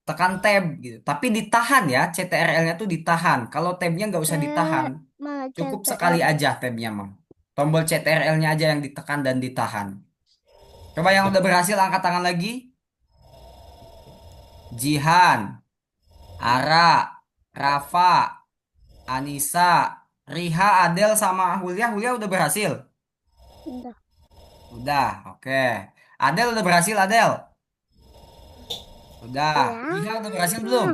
tekan tab gitu. Tapi ditahan ya, CTRL-nya tuh ditahan. Kalau tabnya nggak C. usah ditahan, Mana cukup sekali CTR? aja tabnya mah. Tombol CTRL-nya aja yang ditekan dan ditahan. Coba yang udah berhasil angkat tangan lagi. Jihan, Ara, Rafa, Anissa, Riha, Adel sama Hulia. Hulia udah berhasil. Udah. Udah, oke. Adel udah berhasil, Adel. Udah. Ya. Riha udah berhasil belum?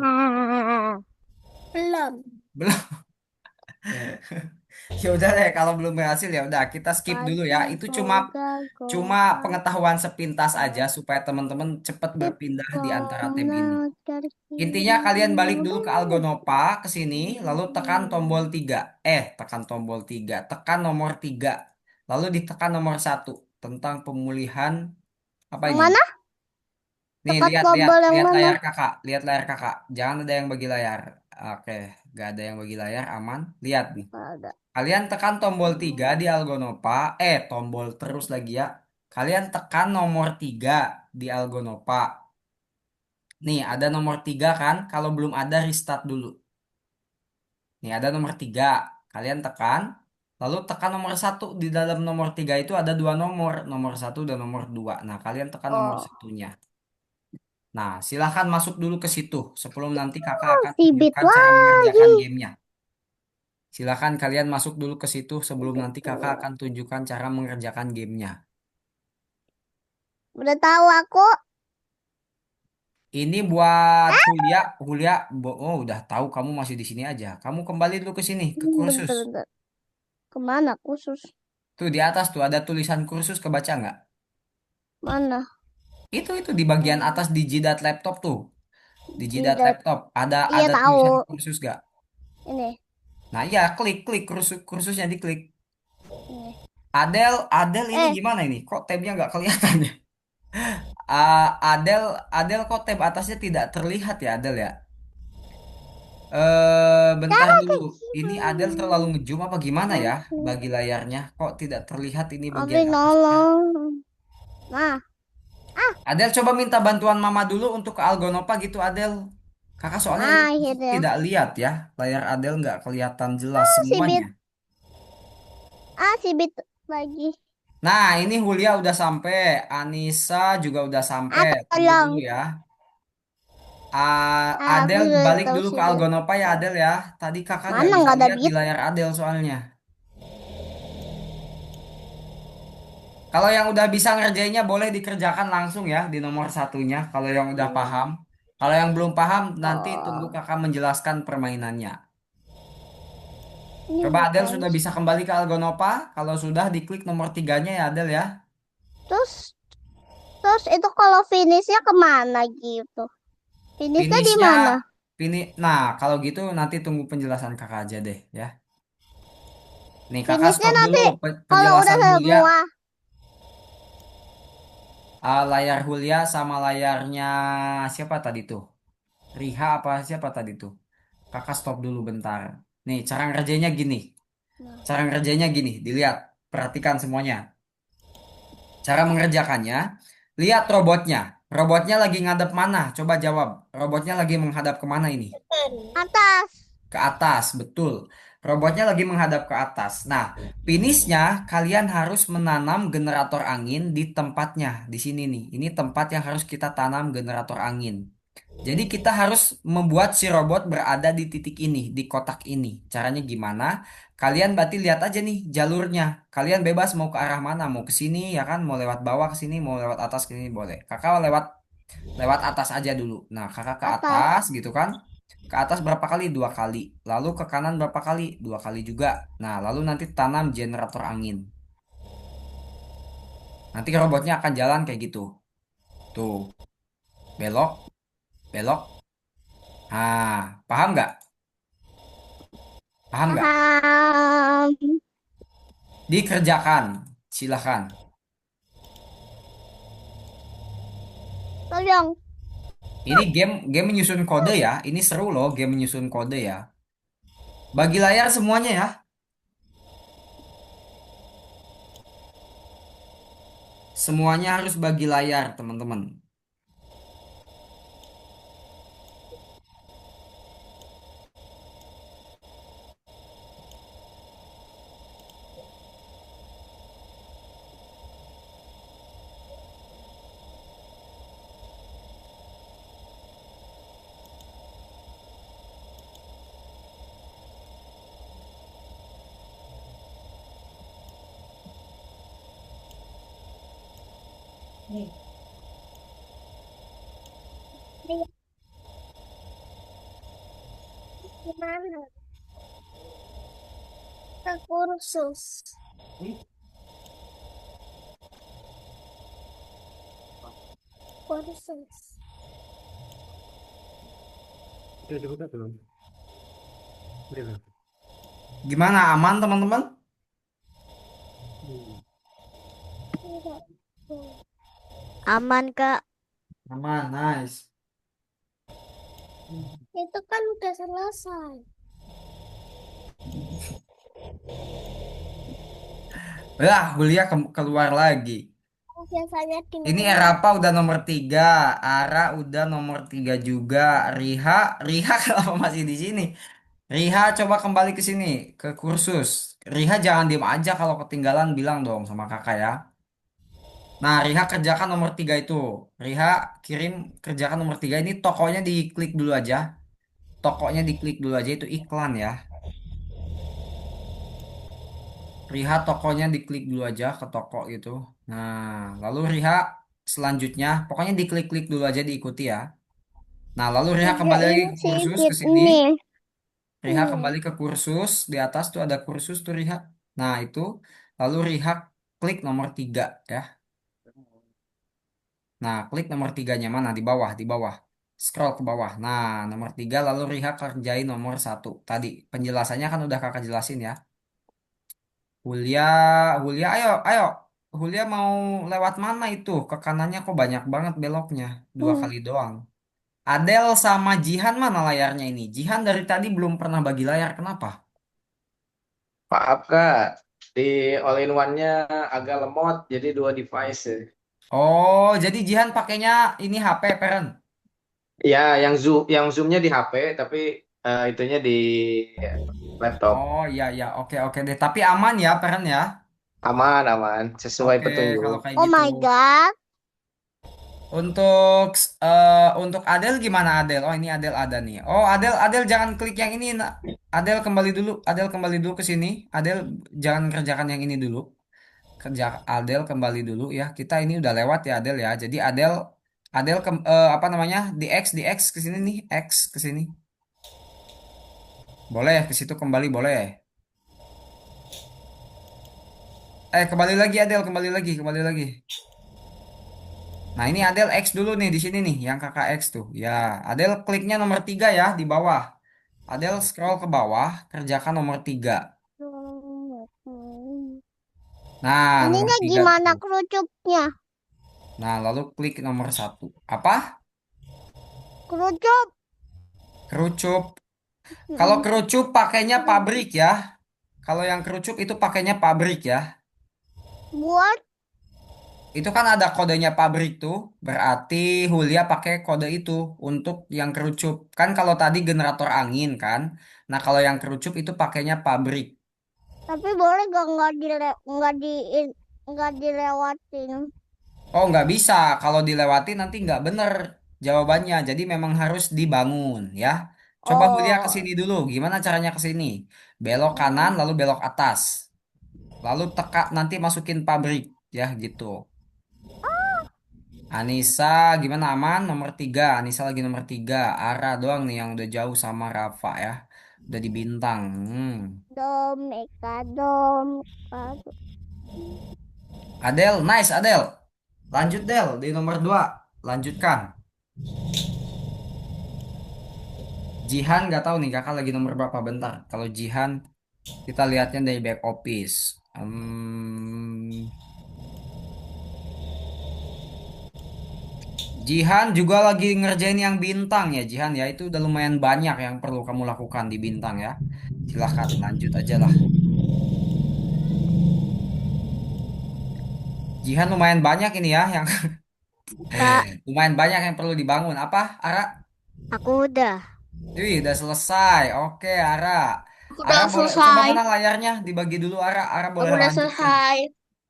Belum. Belum. Ya udah deh kalau belum berhasil ya udah kita skip dulu ya. Baju Itu cuma boga cuma gopa. pengetahuan sepintas aja supaya teman-teman cepat berpindah di antara tab Kona ini. Intinya kalian balik dulu ke Algonopa ke sini lalu tekan tombol 3. Tekan tombol 3, tekan nomor 3. Lalu ditekan nomor 1 tentang pemulihan apa Yang ini? mana? Nih Tekan lihat lihat tombol yang lihat mana? layar kakak, lihat layar kakak. Jangan ada yang bagi layar. Oke, gak ada yang bagi layar, aman. Lihat nih. Ada. Kalian tekan tombol 3 di Algonopa. Tombol terus lagi ya. Kalian tekan nomor 3 di Algonopa. Nih, ada nomor 3 kan? Kalau belum ada, restart dulu. Nih, ada nomor 3. Kalian tekan. Lalu tekan nomor 1. Di dalam nomor 3 itu ada dua nomor. Nomor 1 dan nomor 2. Nah, kalian tekan nomor Oh. satunya. Nah, silahkan masuk dulu ke situ. Sebelum nanti kakak Oh, akan Sibit tunjukkan cara mengerjakan lagi. gamenya. Silahkan kalian masuk dulu ke situ sebelum Sibit nanti kakak tuh. akan tunjukkan cara mengerjakan gamenya. Udah tahu aku. Ini buat Hulia, Hulia, oh udah tahu kamu masih di sini aja. Kamu kembali dulu ke sini, ke kursus. Bentar, bentar. Kemana khusus? Tuh di atas tuh ada tulisan kursus, kebaca nggak? Mana? Itu di bagian atas di jidat laptop tuh. Di jidat Tidak. laptop ada Iya ada tahu. tulisan kursus nggak? Ini. Nah, ya klik, klik kursusnya diklik. Ini. Adel ini Eh, gimana ini? Kok tabnya nggak kelihatan ya? Adel, Adel kok tab atasnya tidak terlihat ya Adel ya? Bentar cara dulu. kayak Ini Adel terlalu gimana? ngezoom apa gimana ya bagi layarnya? Kok tidak terlihat ini Abi bagian atasnya? nolong. Nah, Adel coba minta bantuan Mama dulu untuk ke Algonopa gitu Adel. Kakak soalnya ini nah khusus gitu. tidak lihat ya. Layar Adel nggak kelihatan jelas Si semuanya. Bit, si Bit lagi. Nah, ini Hulia udah sampai, Anissa juga udah sampai. Tunggu dulu Tolong. ya. Aku Adel udah balik tahu dulu si ke Bit. Algonopa ya Adel ya. Tadi kakak nggak Mana bisa nggak ada lihat di Bit? layar Adel soalnya. Kalau yang udah bisa ngerjainnya boleh dikerjakan langsung ya di nomor satunya. Kalau yang udah paham. Kalau yang belum paham nanti tunggu Oh, kakak menjelaskan permainannya. ini Coba Adel bukan. sudah bisa kembali ke Algonopa. Kalau sudah diklik nomor tiganya ya Adel ya. Terus, terus itu kalau finishnya kemana gitu? Finishnya di Finishnya, mana? nah kalau gitu nanti tunggu penjelasan kakak aja deh ya. Nih kakak Finishnya stop dulu nanti kalau udah penjelasan Hulia. semua. Layar Hulia sama layarnya siapa tadi tuh? Riha apa siapa tadi tuh? Kakak stop dulu bentar. Nih cara ngerjainnya gini. Nah, Cara ngerjainnya gini. Dilihat. Perhatikan semuanya. Cara mengerjakannya. Lihat robotnya. Robotnya lagi ngadep mana? Coba jawab. Robotnya lagi menghadap kemana ini? atas. Ke atas, betul. Robotnya lagi menghadap ke atas. Nah, finishnya kalian harus menanam generator angin di tempatnya. Di sini nih. Ini tempat yang harus kita tanam generator angin. Jadi kita harus membuat si robot berada di titik ini, di kotak ini. Caranya gimana? Kalian berarti lihat aja nih jalurnya. Kalian bebas mau ke arah mana, mau ke sini ya kan, mau lewat bawah ke sini, mau lewat atas ke sini boleh. Kakak lewat lewat atas aja dulu. Nah, kakak ke Atas. atas gitu kan. Ke atas berapa kali? Dua kali. Lalu ke kanan berapa kali? Dua kali juga. Nah, lalu nanti tanam generator angin. Nanti robotnya akan jalan kayak gitu. Tuh, belok, belok. Nah, paham nggak? Paham nggak? Paham. Dikerjakan. Silahkan. Tolong. Ini game game menyusun kode ya. Ini seru loh game menyusun kode ya. Bagi layar semuanya ya. Semuanya harus bagi layar, teman-teman. Gimana? Ke kursus. Kursus. Udah coba belum? Udah. Gimana aman, teman-teman? Hmm. Aman, Kak. Aman, nice. Itu kan udah selesai. Lah, Hulia keluar lagi. Biasanya Ini tinggal. Erapa udah nomor tiga, Ara udah nomor tiga juga, Riha, Riha kenapa masih di sini? Riha coba kembali ke sini, ke kursus. Riha jangan diem aja kalau ketinggalan bilang dong sama kakak ya. Nah, Riha kerjakan nomor tiga itu. Riha kirim kerjakan nomor tiga ini tokonya diklik dulu aja. Tokonya diklik dulu aja itu iklan ya. Riha tokonya diklik dulu aja ke toko gitu. Nah, lalu Riha selanjutnya pokoknya diklik-klik dulu aja diikuti ya. Nah, lalu Riha kembali lagi Kerjain ke si kursus ke Bit sini. nih. Riha kembali ke kursus. Di atas tuh ada kursus tuh Riha. Nah, itu. Lalu Riha klik nomor tiga ya. Nah, klik nomor tiganya mana? Di bawah, di bawah. Scroll ke bawah. Nah, nomor 3 lalu Riha kerjain nomor satu. Tadi penjelasannya kan udah kakak jelasin ya. Hulia, Hulia, ayo, ayo. Hulia mau lewat mana itu? Ke kanannya kok banyak banget beloknya. Dua Hmm. kali doang. Adel sama Jihan mana layarnya ini? Jihan dari tadi belum pernah bagi layar. Kenapa? Maaf Kak, di all-in-one-nya agak lemot, jadi dua device ya. Oh, jadi Jihan pakainya ini HP, Peren. Ya, yang zoomnya di HP, tapi itunya di laptop. Oh, iya, iya. Oke, oke deh. Tapi aman ya, Peren ya. Aman, aman, sesuai Oke, kalau petunjuk. kayak Oh gitu. my God. Untuk Adel gimana Adel? Oh, ini Adel ada nih. Oh, Adel jangan klik yang ini. Nak. Adel kembali dulu. Adel kembali dulu ke sini. Adel jangan kerjakan yang ini dulu. Kerja Adel kembali dulu ya. Kita ini udah lewat ya Adel ya. Jadi apa namanya? Di X ke sini nih. X ke sini. Boleh ke situ kembali boleh. Kembali lagi Adel, kembali lagi. Nah, ini Adel X dulu nih di sini nih, yang kakak X tuh. Ya, Adel kliknya nomor 3 ya di bawah. Adel scroll ke bawah, kerjakan nomor 3. Nah, nomor Ininya 3 gimana tuh. kerucutnya? Nah, lalu klik nomor satu. Apa? Kerucut. Kerucup. Kalau Mm-mm. kerucup pakainya pabrik ya. Kalau yang kerucup itu pakainya pabrik ya. Buat. Itu kan ada kodenya pabrik tuh. Berarti Hulia pakai kode itu untuk yang kerucup. Kan kalau tadi generator angin kan. Nah, kalau yang kerucup itu pakainya pabrik. Tapi boleh gak nggak dilewatin? Oh, nggak bisa. Kalau dilewati nanti nggak bener jawabannya. Jadi memang harus dibangun ya. Coba Mulia ke Oh. sini dulu. Gimana caranya ke sini? Belok kanan, lalu belok atas. Lalu nanti masukin pabrik ya gitu. Anissa gimana aman? Nomor 3. Anissa lagi nomor 3. Ara doang nih yang udah jauh sama Rafa ya. Udah di bintang. Dom. Adel, nice Adel. Lanjut Del di nomor 2. Lanjutkan. Jihan nggak tahu nih kakak lagi nomor berapa bentar. Kalau Jihan kita lihatnya dari back office. Jihan juga lagi ngerjain yang bintang ya Jihan ya. Itu udah lumayan banyak yang perlu kamu lakukan di bintang ya. Silahkan lanjut aja lah. Jihan lumayan banyak ini ya yang Kak, lumayan banyak yang perlu dibangun. Apa? Ara? aku udah. Wih, udah selesai. Oke, Ara. Aku Ara udah boleh coba selesai. mana layarnya dibagi dulu Ara. Ara Aku boleh udah lanjutin. selesai.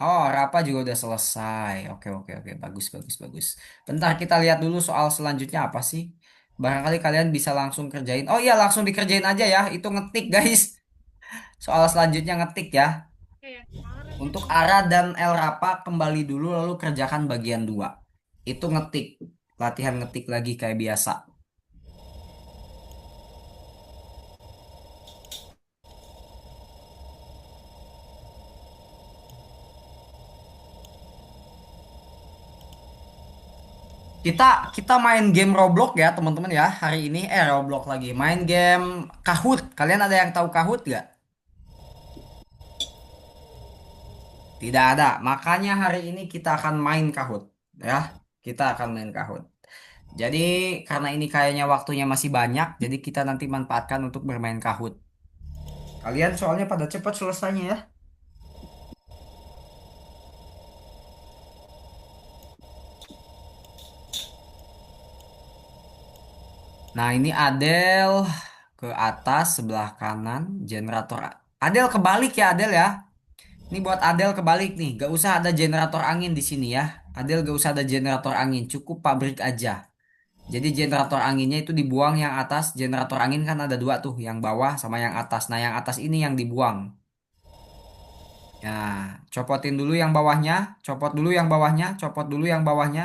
Oh, Rapa juga udah selesai. Oke, oke, oke. Bagus, bagus, bagus. Bentar, kita lihat dulu soal selanjutnya apa sih? Barangkali kalian bisa langsung kerjain. Oh iya, langsung dikerjain aja ya. Itu ngetik, guys. Soal selanjutnya ngetik ya. Untuk Ara dan El Rapa kembali dulu lalu kerjakan bagian 2. Itu ngetik. Latihan ngetik lagi kayak biasa. Kita kita main game Roblox ya, teman-teman ya. Hari ini Roblox lagi. Main game Kahoot. Kalian ada yang tahu Kahoot gak? Tidak ada. Makanya hari ini kita akan main Kahoot, ya. Kita akan main Kahoot. Jadi karena ini kayaknya waktunya masih banyak, jadi kita nanti manfaatkan untuk bermain Kahoot. Kalian soalnya pada cepat selesainya ya. Nah, ini Adel ke atas sebelah kanan generator. Adel kebalik ya Adel ya. Ini buat Adel kebalik nih. Gak usah ada generator angin di sini ya. Adel gak usah ada generator angin, cukup pabrik aja. Jadi generator anginnya itu dibuang yang atas. Generator angin kan ada dua tuh, yang bawah sama yang atas. Nah, yang atas ini yang dibuang. Nah, copotin dulu yang bawahnya, copot dulu yang bawahnya, copot dulu yang bawahnya.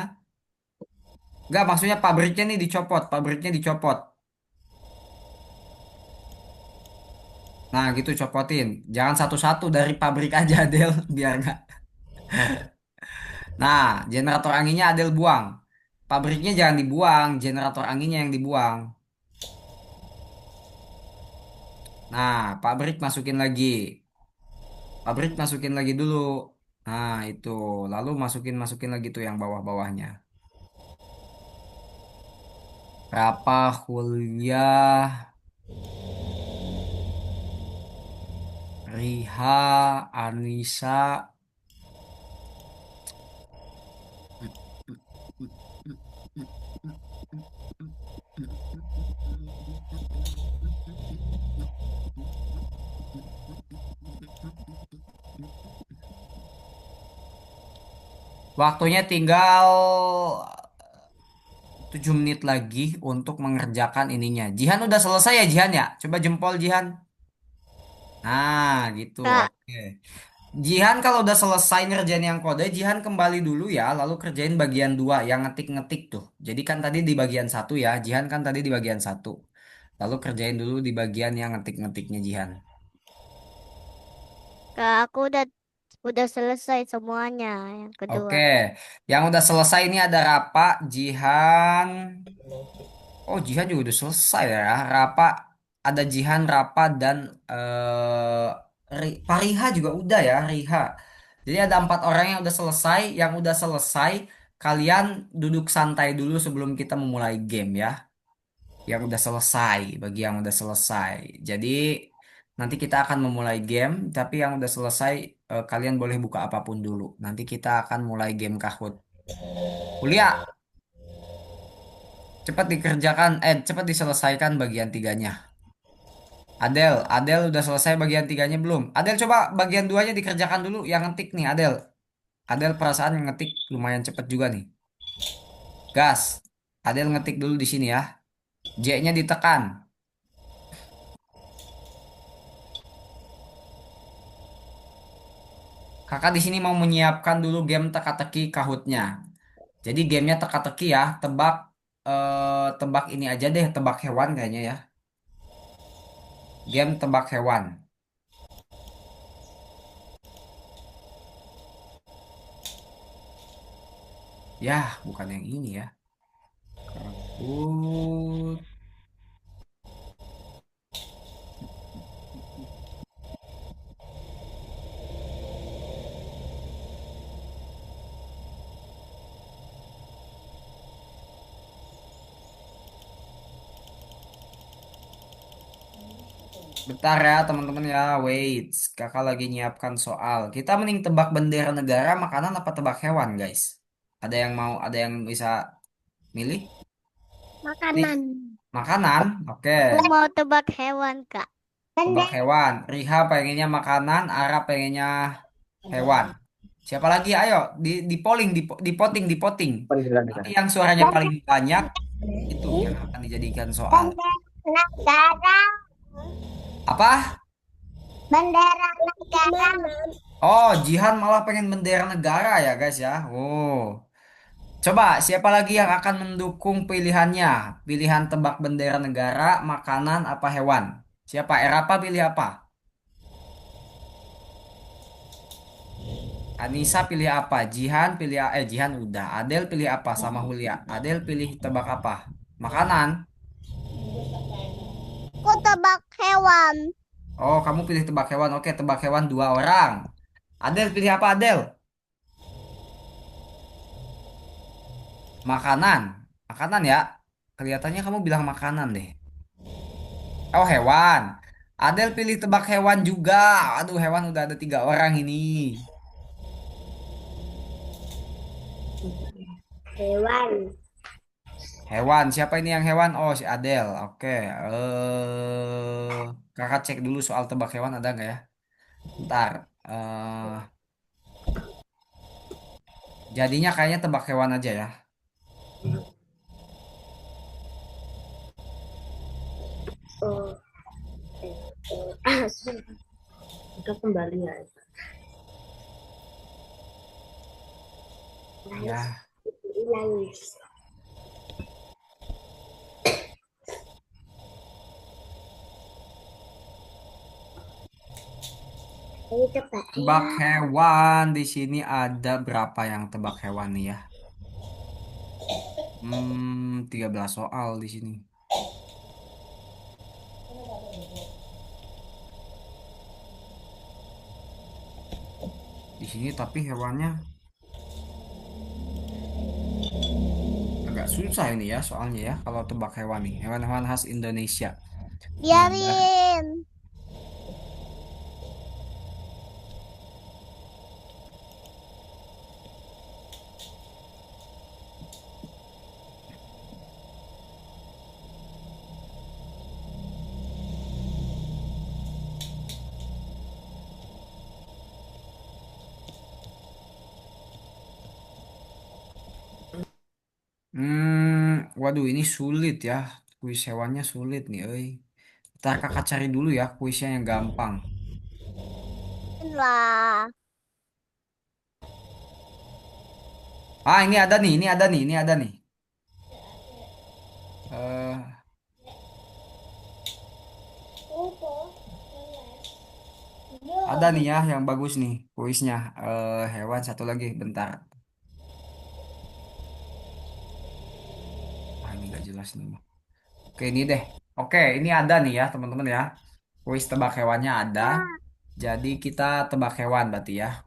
Enggak, maksudnya pabriknya nih dicopot, pabriknya dicopot. Nah, gitu copotin. Jangan satu-satu dari pabrik aja, Del, biar nggak. Nah, generator anginnya Adel buang. Pabriknya jangan dibuang, generator anginnya yang dibuang. Nah, pabrik masukin lagi. Pabrik masukin lagi dulu. Nah, itu. Lalu masukin lagi tuh yang bawah-bawahnya. Berapa kuliah Riha, Anissa. Waktunya tinggal 7 menit lagi untuk mengerjakan ininya. Jihan udah selesai ya Jihan ya? Coba jempol Jihan. Nah, gitu. Kak, Oke. Jihan kalau udah selesai ngerjain yang kode, Jihan kembali dulu ya, lalu kerjain bagian 2 yang ngetik-ngetik tuh. Jadi kan tadi di bagian satu ya, Jihan kan tadi di bagian satu. Lalu kerjain dulu di bagian yang ngetik-ngetiknya Jihan. Kak, aku udah selesai semuanya yang kedua. Oke, yang udah selesai ini ada Rapa, Jihan. Oh, Jihan juga udah selesai ya. Rapa, ada Jihan, Rapa, dan Pariha juga udah ya, Riha. Jadi ada 4 orang yang udah selesai. Yang udah selesai, kalian duduk santai dulu sebelum kita memulai game ya. Yang udah selesai, bagi yang udah selesai. Jadi nanti kita akan memulai game, tapi yang udah selesai kalian boleh buka apapun dulu. Nanti kita akan mulai game Kahoot. Kuliah, cepat dikerjakan, cepat diselesaikan bagian tiganya. Adel udah selesai bagian tiganya belum? Adel coba bagian duanya dikerjakan dulu yang ngetik nih Adel. Adel perasaan ngetik lumayan cepet juga nih. Gas. Adel ngetik dulu di sini ya. J-nya ditekan. Kakak di sini mau menyiapkan dulu game teka-teki Kahootnya. Jadi gamenya teka-teki ya, tebak ini aja deh, tebak hewan kayaknya ya. Game tebak hewan. Ya, bukan yang ini ya. Kahoot. Bentar ya teman-teman ya, wait. Kakak lagi nyiapkan soal. Kita mending tebak bendera negara, makanan apa tebak hewan, guys? Ada yang bisa milih? Nih, Makanan. makanan. Oke, Aku mau tebak hewan, Kak. tebak hewan. Riha pengennya makanan, Ara pengennya hewan. Siapa lagi? Ayo, di polling, di voting, di voting. Pendidikan Nanti negara. yang suaranya paling banyak itu yang akan dijadikan soal. Bendera negara. Apa? Bendera negara. Oh, Jihan malah pengen bendera negara ya, guys ya. Oh. Coba, siapa lagi yang akan mendukung pilihannya? Pilihan tebak bendera negara, makanan, apa hewan? Siapa? Erapa pilih apa? Anissa pilih apa? Jihan udah. Adel pilih apa sama Hulia? Adel pilih tebak apa? Makanan. Aku tebak hewan. Oh, kamu pilih tebak hewan. Oke, tebak hewan 2 orang. Adel pilih apa, Adel? Makanan. Makanan ya. Kelihatannya kamu bilang makanan deh. Oh, hewan. Adel pilih tebak hewan juga. Aduh, hewan udah ada 3 orang ini. Hewan. Hewan, siapa ini yang hewan? Oh, si Adel. Oke. Kakak cek dulu soal tebak hewan ada nggak ya? Ntar. Jadinya kayaknya tebak hewan aja ya. Oh, udah kembali ya. Ya, Nice. Ini tebak tebak hewan. hewan di sini ada berapa yang tebak hewan nih ya? 13 soal di sini. Di sini tapi hewannya agak susah ini ya soalnya ya kalau tebak hewan nih. Hewan-hewan khas Indonesia. Benar. Biarin. Waduh ini sulit ya. Kuis hewannya sulit nih, euy. Ntar kakak cari dulu ya kuisnya yang gampang. Lah. Ah, ini ada nih, ini ada nih, ini ada nih. Eh, ada nih ya yang bagus nih kuisnya. Hewan satu lagi, bentar. Ah, ini gak jelas nih. Oke, ini deh. Oke, ini ada nih ya, teman-teman ya. Kuis tebak hewannya ada. Jadi kita tebak hewan berarti ya.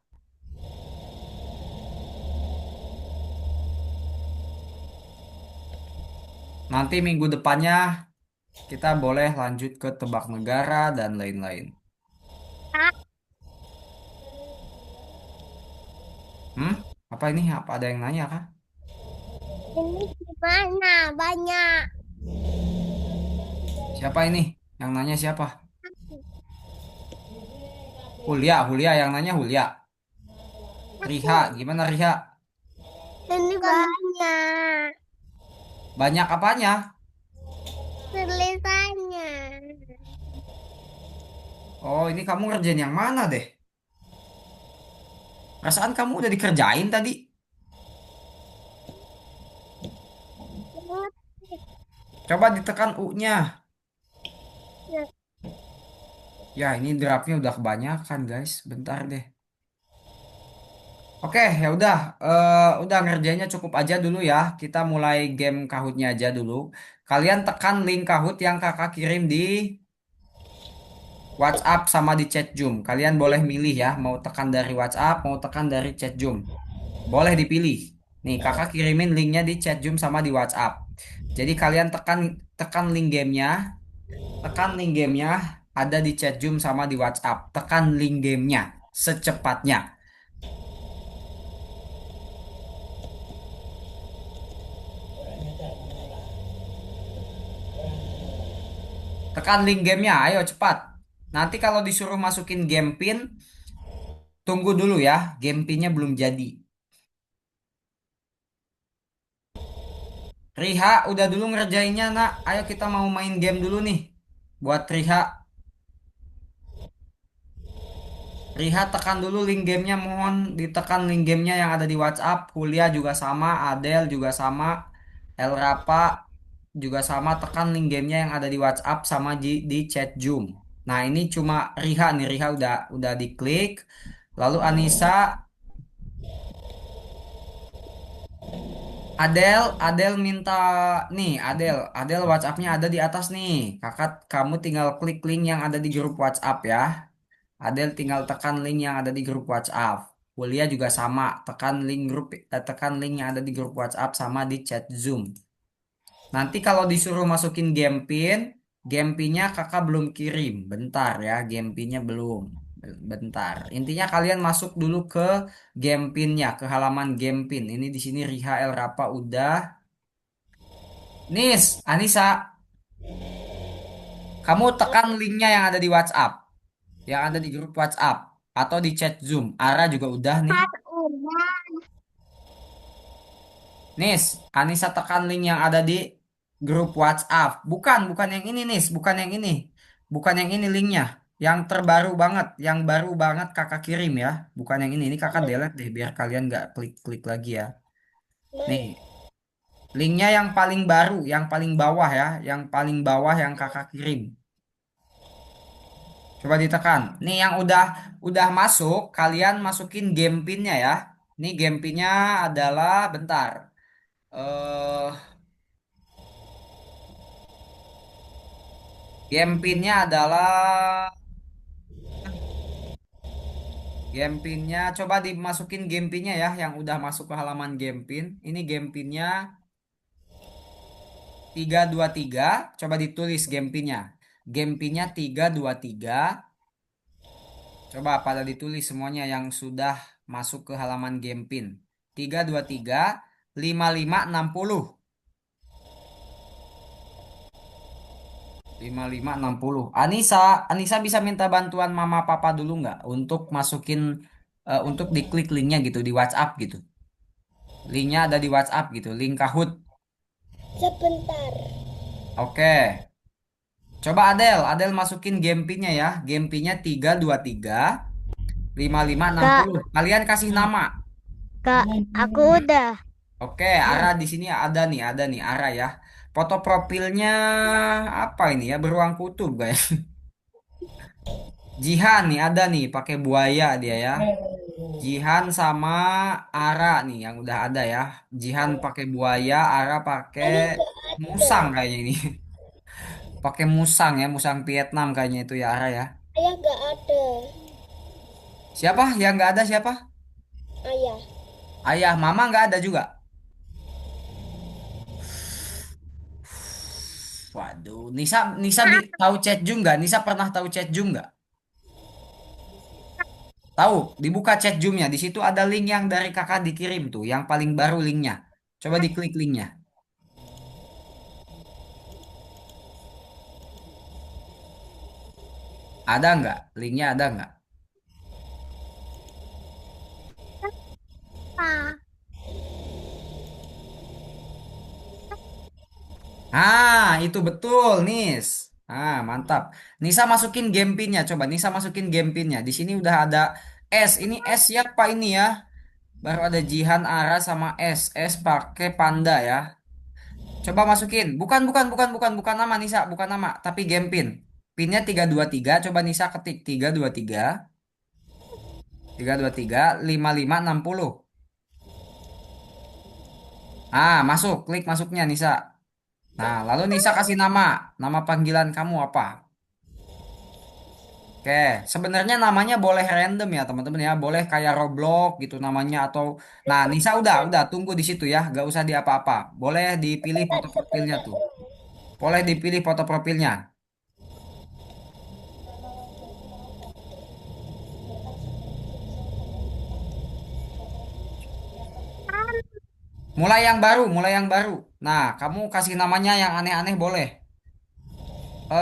Nanti minggu depannya kita boleh lanjut ke tebak negara dan lain-lain. Ah, Hmm? Apa ini? Apa ada yang nanya kah? ini gimana? Banyak. Siapa ini? Yang nanya siapa? Hulia, Hulia yang nanya Hulia. Riha, Aku. gimana Riha? Ini banyak. Banyak apanya? Tulisannya. Oh, ini kamu ngerjain yang mana deh? Perasaan kamu udah dikerjain tadi. Coba ditekan U-nya. Ya, ini draftnya udah kebanyakan, guys. Bentar deh. Oke, ya udah. Udah ngerjainnya cukup aja dulu ya. Kita mulai game Kahootnya aja dulu. Kalian tekan link Kahoot yang kakak kirim di WhatsApp sama di chat Zoom. Kalian boleh milih ya, mau tekan dari WhatsApp, mau tekan dari chat Zoom. Boleh dipilih. Nih, kakak kirimin linknya di chat Zoom sama di WhatsApp. Jadi kalian tekan tekan link gamenya, tekan link gamenya ada di chat Zoom sama di WhatsApp. Tekan link gamenya secepatnya. Tekan link gamenya, ayo cepat. Nanti kalau disuruh masukin game pin, tunggu dulu ya. Game pinnya belum jadi. Riha, udah dulu ngerjainnya, nak. Ayo kita mau main game dulu nih. Buat Riha. Riha tekan dulu link gamenya, mohon ditekan link gamenya yang ada di WhatsApp. Kuliah juga sama, Adel juga sama, El Rapa juga sama. Tekan link gamenya yang ada di WhatsApp sama di chat Zoom. Nah ini cuma Riha nih, Riha udah diklik. Lalu Anissa, Adel minta nih, Adel WhatsAppnya ada di atas nih. Kakak, kamu tinggal klik link yang ada di grup WhatsApp ya. Adel tinggal tekan link yang ada di grup WhatsApp. Kuliah juga sama, tekan link yang ada di grup WhatsApp sama di chat Zoom. Nanti kalau disuruh masukin game pinnya kakak belum kirim. Bentar ya, game pinnya belum. Bentar. Intinya kalian masuk dulu ke game pinnya, ke halaman game pin. Ini di sini Riha El Rapa udah. Nis, Anissa, kamu tekan linknya yang ada di WhatsApp, yang ada di grup WhatsApp atau di chat Zoom. Ara juga udah nih. Kan udah. Nis, Anissa tekan link yang ada di grup WhatsApp. Bukan yang ini, Nis. Bukan yang ini. Bukan yang ini linknya. Yang terbaru banget, yang baru banget kakak kirim ya. Bukan yang ini. Ini kakak delete deh biar kalian nggak klik-klik lagi ya. Nih, linknya yang paling baru, yang paling bawah ya. Yang paling bawah yang kakak kirim. Coba ditekan. Nih yang udah masuk, kalian masukin game pinnya ya. Nih game pinnya adalah bentar. Game pinnya adalah game pinnya. Coba dimasukin game pinnya ya, yang udah masuk ke halaman game pin. Ini game pinnya 323. Coba ditulis game pinnya. Game pinnya 323. Coba pada ditulis semuanya yang sudah masuk ke halaman game pin. 323 5560. 5560. Anissa, Anissa bisa minta bantuan mama papa dulu nggak untuk masukin untuk diklik linknya gitu di WhatsApp gitu. Linknya ada di WhatsApp gitu, link Kahoot. Sebentar. Oke. Coba Adel, Adel masukin game pinnya ya. Game pinnya 323 Kak, 5560. Kalian kasih nama. Kak, aku udah. Oke, Ara di sini ada nih Ara ya. Foto profilnya apa ini ya? Beruang kutub guys. Jihan nih ada nih pakai buaya dia ya. Jihan sama Ara nih yang udah ada ya. Jihan pakai buaya, Ara pakai Ayah gak ada. musang kayaknya ini. Pakai musang ya, musang Vietnam kayaknya itu ya Ara ya. Ayah gak ada. Siapa? Yang nggak ada siapa? Ayah. Ayah, mama nggak ada juga. Waduh, Nisa, Nisa tahu chat Jum nggak? Nisa pernah tahu chat Jum nggak? Tahu, dibuka chat Zoom-nya. Di situ ada link yang dari kakak dikirim tuh, yang paling baru linknya. Coba diklik linknya. Ada nggak? Linknya ada nggak? Ah. Ah, itu betul, Nis. Ah, mantap. Nisa masukin game pinnya. Coba Nisa masukin game pinnya. Di sini udah ada S. Ini S siapa ini ya? Baru ada Jihan, Ara sama S. S pakai panda ya. Coba masukin. Bukan nama Nisa, bukan nama, tapi game pin. Pinnya 323. Coba Nisa ketik 323 5560. Ah, masuk, klik masuknya Nisa. Nah, lalu Nisa kasih nama. Nama panggilan kamu apa? Oke, sebenarnya namanya boleh random ya teman-teman ya. Boleh kayak Roblox gitu namanya atau nah, Nisa udah tunggu di situ ya, gak usah di apa-apa. Boleh dipilih Sebentar, foto profilnya sebentar. tuh. Boleh dipilih foto profilnya. Mulai yang baru. Nah, kamu kasih namanya yang aneh-aneh boleh.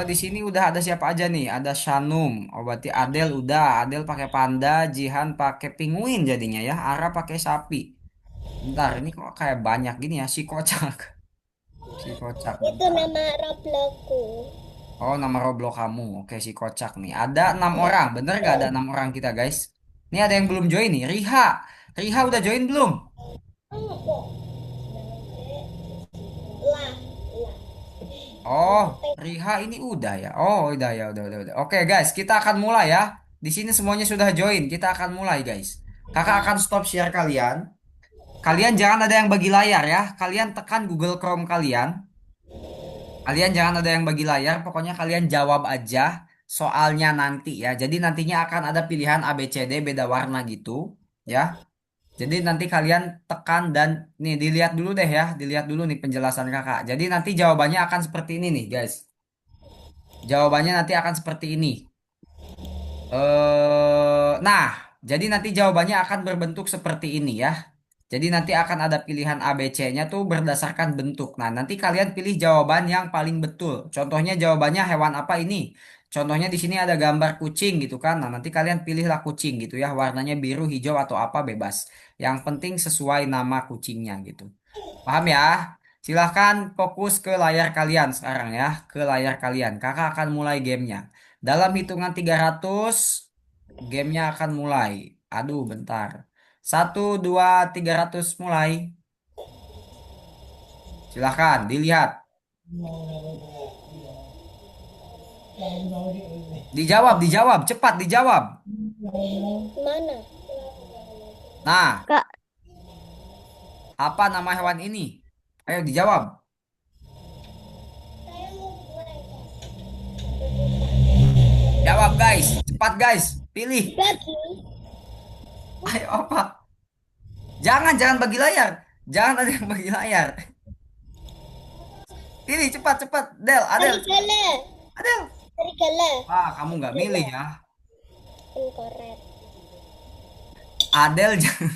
Di sini udah ada siapa aja nih? Ada Shanum. Oh, berarti Adel udah. Adel pakai panda, Jihan pakai penguin jadinya ya. Ara pakai sapi. Bentar, ini kok kayak banyak gini ya si kocak. Si kocak Itu bentar. nama Robloxku. Oh, nama Roblox kamu. Oke, si kocak nih. Ada 6 orang. Bener gak ada 6 orang kita, guys? Ini ada yang belum join nih. Riha. Riha udah join belum? Lah, lah. Oh, Riha ini udah ya. Oh, udah ya, udah. Oke, guys, kita akan mulai ya. Di sini semuanya sudah join. Kita akan mulai, guys. Kakak akan stop share kalian. Kalian jangan ada yang bagi layar ya. Kalian tekan Google Chrome kalian. Kalian jangan ada yang bagi layar. Pokoknya kalian jawab aja soalnya nanti ya. Jadi nantinya akan ada pilihan A, B, C, D beda warna gitu ya. Jadi nanti kalian tekan dan nih dilihat dulu deh ya. Dilihat dulu nih penjelasan kakak. Jadi nanti jawabannya akan seperti ini nih, guys. Jawabannya nanti akan seperti ini. Nah, jadi nanti jawabannya akan berbentuk seperti ini ya. Jadi nanti akan ada pilihan A, B, C-nya tuh berdasarkan bentuk. Nah, nanti kalian pilih jawaban yang paling betul. Contohnya jawabannya hewan apa ini? Contohnya di sini ada gambar kucing gitu kan. Nah, nanti kalian pilihlah kucing gitu ya. Warnanya biru, hijau atau apa bebas. Yang penting sesuai nama kucingnya gitu. Paham ya? Silahkan fokus ke layar kalian sekarang ya. Ke layar kalian. Kakak akan mulai gamenya. Dalam hitungan 300, gamenya akan mulai. Aduh, bentar. 1, 2, 300 mulai. Silahkan dilihat. Dijawab. Cepat dijawab. Mana? Nah, Kak, apa nama hewan ini? Ayo dijawab. Jawab guys, cepat guys, pilih. Bagi. Ayo apa? Jangan bagi layar. Jangan ada yang bagi layar. Pilih cepat cepat. Del, Adel, cepat. Serigala. Adel. Serigala. Wah, kamu nggak milih ya. Incorrect. Adel jangan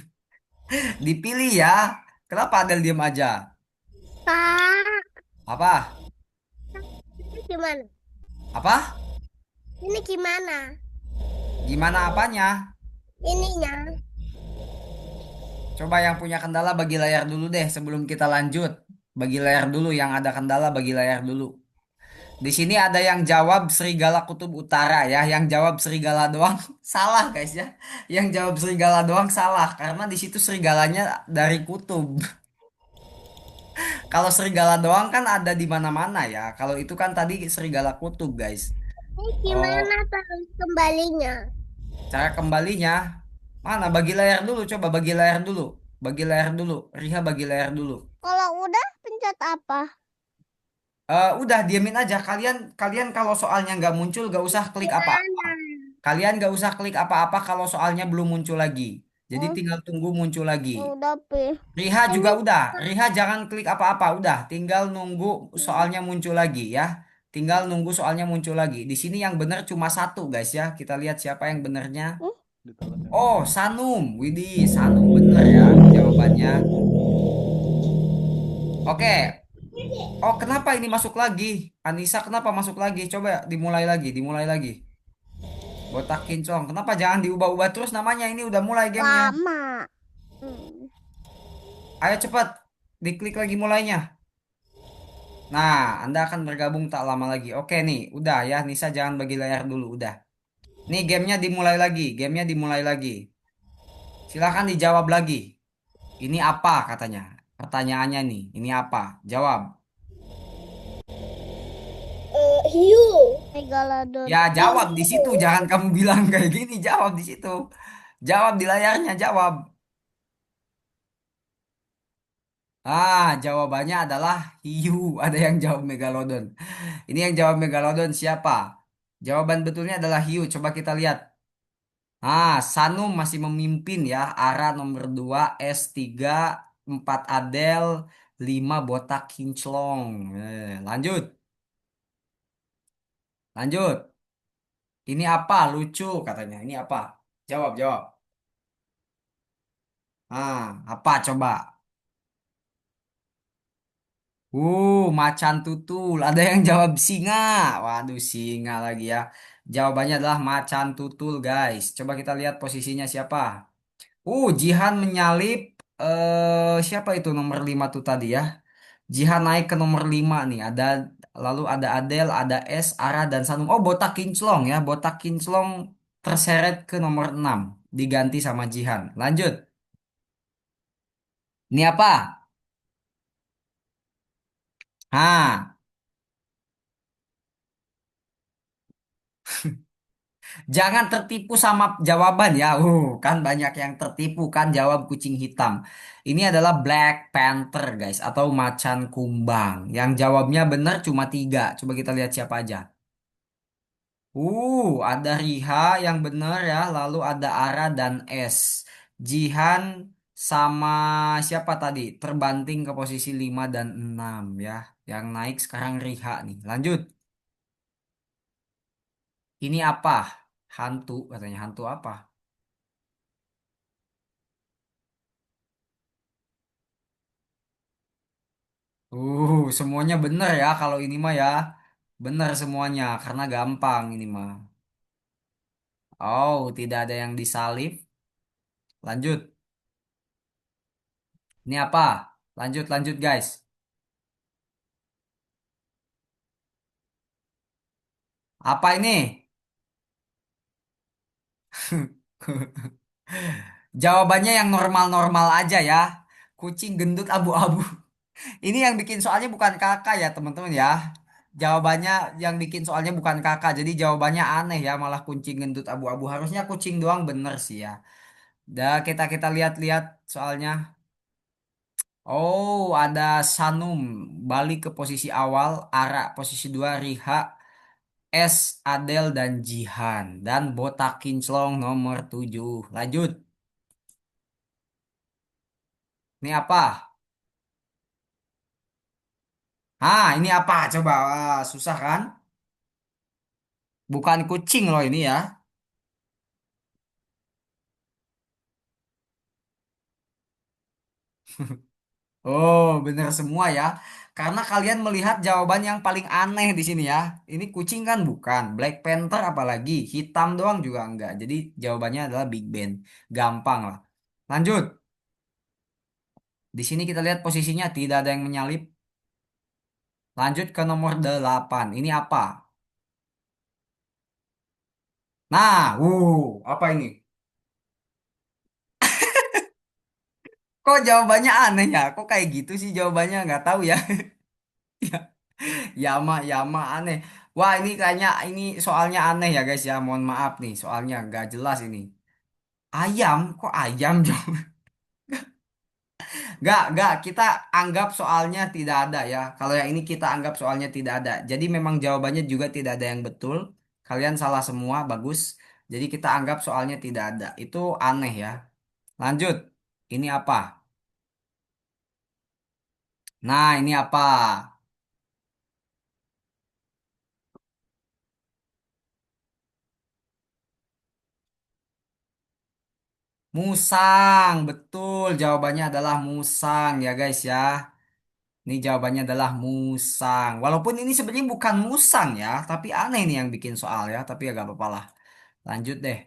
dipilih ya. Kenapa Adel diam aja? Pak, Apa? ini gimana? Apa? Ini gimana? Gimana apanya? Ininya. Coba yang punya kendala bagi layar dulu deh sebelum kita lanjut. Bagi layar dulu yang ada kendala bagi layar dulu. Di sini ada yang jawab Serigala Kutub Utara ya. Yang jawab serigala doang salah guys ya. Yang jawab serigala doang salah karena di situ serigalanya dari kutub. Kalau serigala doang kan ada di mana-mana ya. Kalau itu kan tadi serigala kutub guys. Ini Oh, gimana terus kembalinya? cara kembalinya mana? Bagi layar dulu, coba bagi layar dulu. Bagi layar dulu. Riha bagi layar dulu. Kalau udah pencet apa? Udah diamin aja. Kalian kalian kalau soalnya nggak muncul gak usah klik apa-apa. Gimana? Kalian nggak usah klik apa-apa kalau soalnya belum muncul lagi. Jadi Oh, tinggal tunggu muncul lagi. udah pi. Riha Ini juga udah. Riha jangan klik apa-apa. Udah, tinggal nunggu soalnya muncul lagi ya. Tinggal nunggu soalnya muncul lagi. Di sini yang benar cuma satu guys ya. Kita lihat siapa yang benernya. Oh, Sanum. Widih, Sanum bener ya jawabannya. Oke. Oh, kenapa ini masuk lagi? Anissa kenapa masuk lagi? Coba dimulai lagi, dimulai lagi. Botak kinclong. Kenapa jangan diubah-ubah terus namanya? Ini udah mulai gamenya. lama. Hmm. Ayo cepat, diklik lagi mulainya. Nah, Anda akan bergabung tak lama lagi. Oke nih, udah ya. Nisa jangan bagi layar dulu, udah. Nih gamenya dimulai lagi, gamenya dimulai lagi. Silahkan dijawab lagi. Ini apa katanya? Pertanyaannya nih, ini apa? Jawab. Hiu. Megalodon. Ya jawab di situ, jangan kamu bilang kayak gini. Jawab di situ. Jawab di layarnya, jawab. Jawabannya adalah hiu. Ada yang jawab megalodon. Ini yang jawab megalodon siapa? Jawaban betulnya adalah hiu. Coba kita lihat. Sanum masih memimpin ya. Ara nomor 2, S3, 4 Adel, 5 Botak Kinclong. Lanjut. Lanjut. Ini apa? Lucu katanya. Ini apa? Jawab, jawab. Apa coba? Macan tutul. Ada yang jawab singa. Waduh, singa lagi ya. Jawabannya adalah macan tutul, guys. Coba kita lihat posisinya siapa. Jihan menyalip siapa itu nomor 5 tuh tadi ya. Jihan naik ke nomor 5 nih. Lalu ada Adel, ada S, Ara dan Sanum. Oh, Botak Kinclong ya. Botak Kinclong terseret ke nomor 6 diganti sama Jihan. Lanjut. Ini apa? Ha, Jangan tertipu sama jawaban ya. Kan banyak yang tertipu kan jawab kucing hitam. Ini adalah Black Panther guys atau macan kumbang. Yang jawabnya benar cuma 3. Coba kita lihat siapa aja. Ada Riha yang benar ya. Lalu ada Ara dan S. Jihan sama siapa tadi? Terbanting ke posisi 5 dan 6 ya. Yang naik sekarang Riha nih. Lanjut. Ini apa? Hantu katanya. Hantu apa? Semuanya bener ya kalau ini mah ya. Bener semuanya karena gampang ini mah. Oh, tidak ada yang disalib. Lanjut. Ini apa? Lanjut, lanjut guys. Apa ini? Jawabannya yang normal-normal aja ya. Kucing gendut abu-abu. Ini yang bikin soalnya bukan kakak ya teman-teman ya. Jawabannya yang bikin soalnya bukan kakak. Jadi jawabannya aneh ya. Malah kucing gendut abu-abu. Harusnya kucing doang bener sih ya. Dah kita kita lihat-lihat soalnya. Oh, ada Sanum balik ke posisi awal, Ara posisi 2, Riha S. Adel dan Jihan. Dan botak kinclong nomor 7. Lanjut. Ini apa? Ini apa? Coba. Susah kan? Bukan kucing loh ini ya. Oh, bener semua ya. Karena kalian melihat jawaban yang paling aneh di sini ya. Ini kucing kan bukan. Black Panther apalagi. Hitam doang juga enggak. Jadi jawabannya adalah Big Bang. Gampang lah. Lanjut. Di sini kita lihat posisinya tidak ada yang menyalip. Lanjut ke nomor 8. Ini apa? Nah, apa ini? Kok jawabannya aneh ya? Kok kayak gitu sih jawabannya? Nggak tahu ya. Yama, Yama aneh. Wah, ini kayaknya ini soalnya aneh ya guys ya. Mohon maaf nih, soalnya nggak jelas ini. Ayam, kok ayam jawab? Nggak. Kita anggap soalnya tidak ada ya. Kalau yang ini kita anggap soalnya tidak ada. Jadi memang jawabannya juga tidak ada yang betul. Kalian salah semua, bagus. Jadi kita anggap soalnya tidak ada. Itu aneh ya. Lanjut. Ini apa? Nah, ini apa? Musang. Betul, jawabannya adalah musang ya guys ya. Ini jawabannya adalah musang. Walaupun ini sebenarnya bukan musang ya, tapi aneh nih yang bikin soal ya. Tapi ya gak apa-apa lah. Lanjut deh.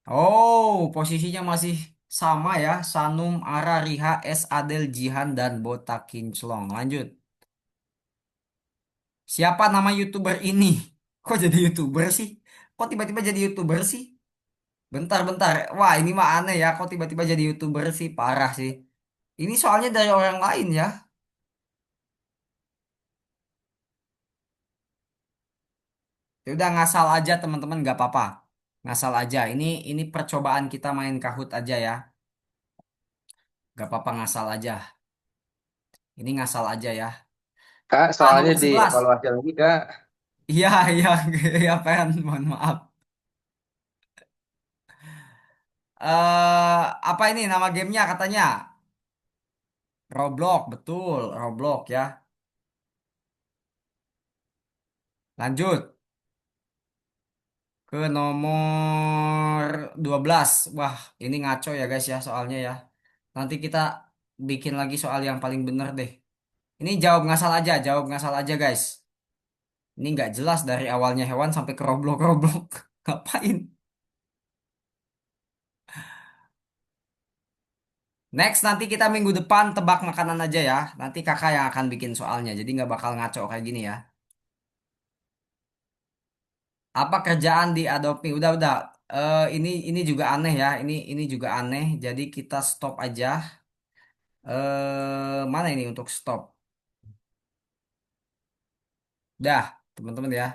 Oh, posisinya masih sama ya. Sanum, Ara, Riha, S, Adel, Jihan, dan Botak Kinclong. Lanjut. Siapa nama YouTuber ini? Kok jadi YouTuber sih? Kok tiba-tiba jadi YouTuber sih? Bentar. Wah, ini mah aneh ya. Kok tiba-tiba jadi YouTuber sih? Parah sih. Ini soalnya dari orang lain ya. Ya udah ngasal aja teman-teman, nggak apa-apa. Ngasal aja. Ini percobaan kita main Kahoot aja ya. Nggak apa-apa ngasal aja. Ini ngasal aja ya. Kak, soalnya Nomor 11. dievaluasi lagi, Kak. Iya, iya, iya, Pen. Mohon maaf. Apa ini nama gamenya katanya? Roblox, betul. Roblox ya. Lanjut ke nomor 12. Wah, ini ngaco ya guys ya soalnya ya. Nanti kita bikin lagi soal yang paling bener deh. Ini jawab ngasal aja guys. Ini nggak jelas dari awalnya hewan sampai ke Roblox. Ngapain? Next, nanti kita minggu depan tebak makanan aja ya. Nanti kakak yang akan bikin soalnya. Jadi nggak bakal ngaco kayak gini ya. Apa kerjaan di Adobe? Udah. Ini juga aneh ya. Ini juga aneh. Jadi kita stop aja. Mana ini untuk stop? Dah, teman-teman ya.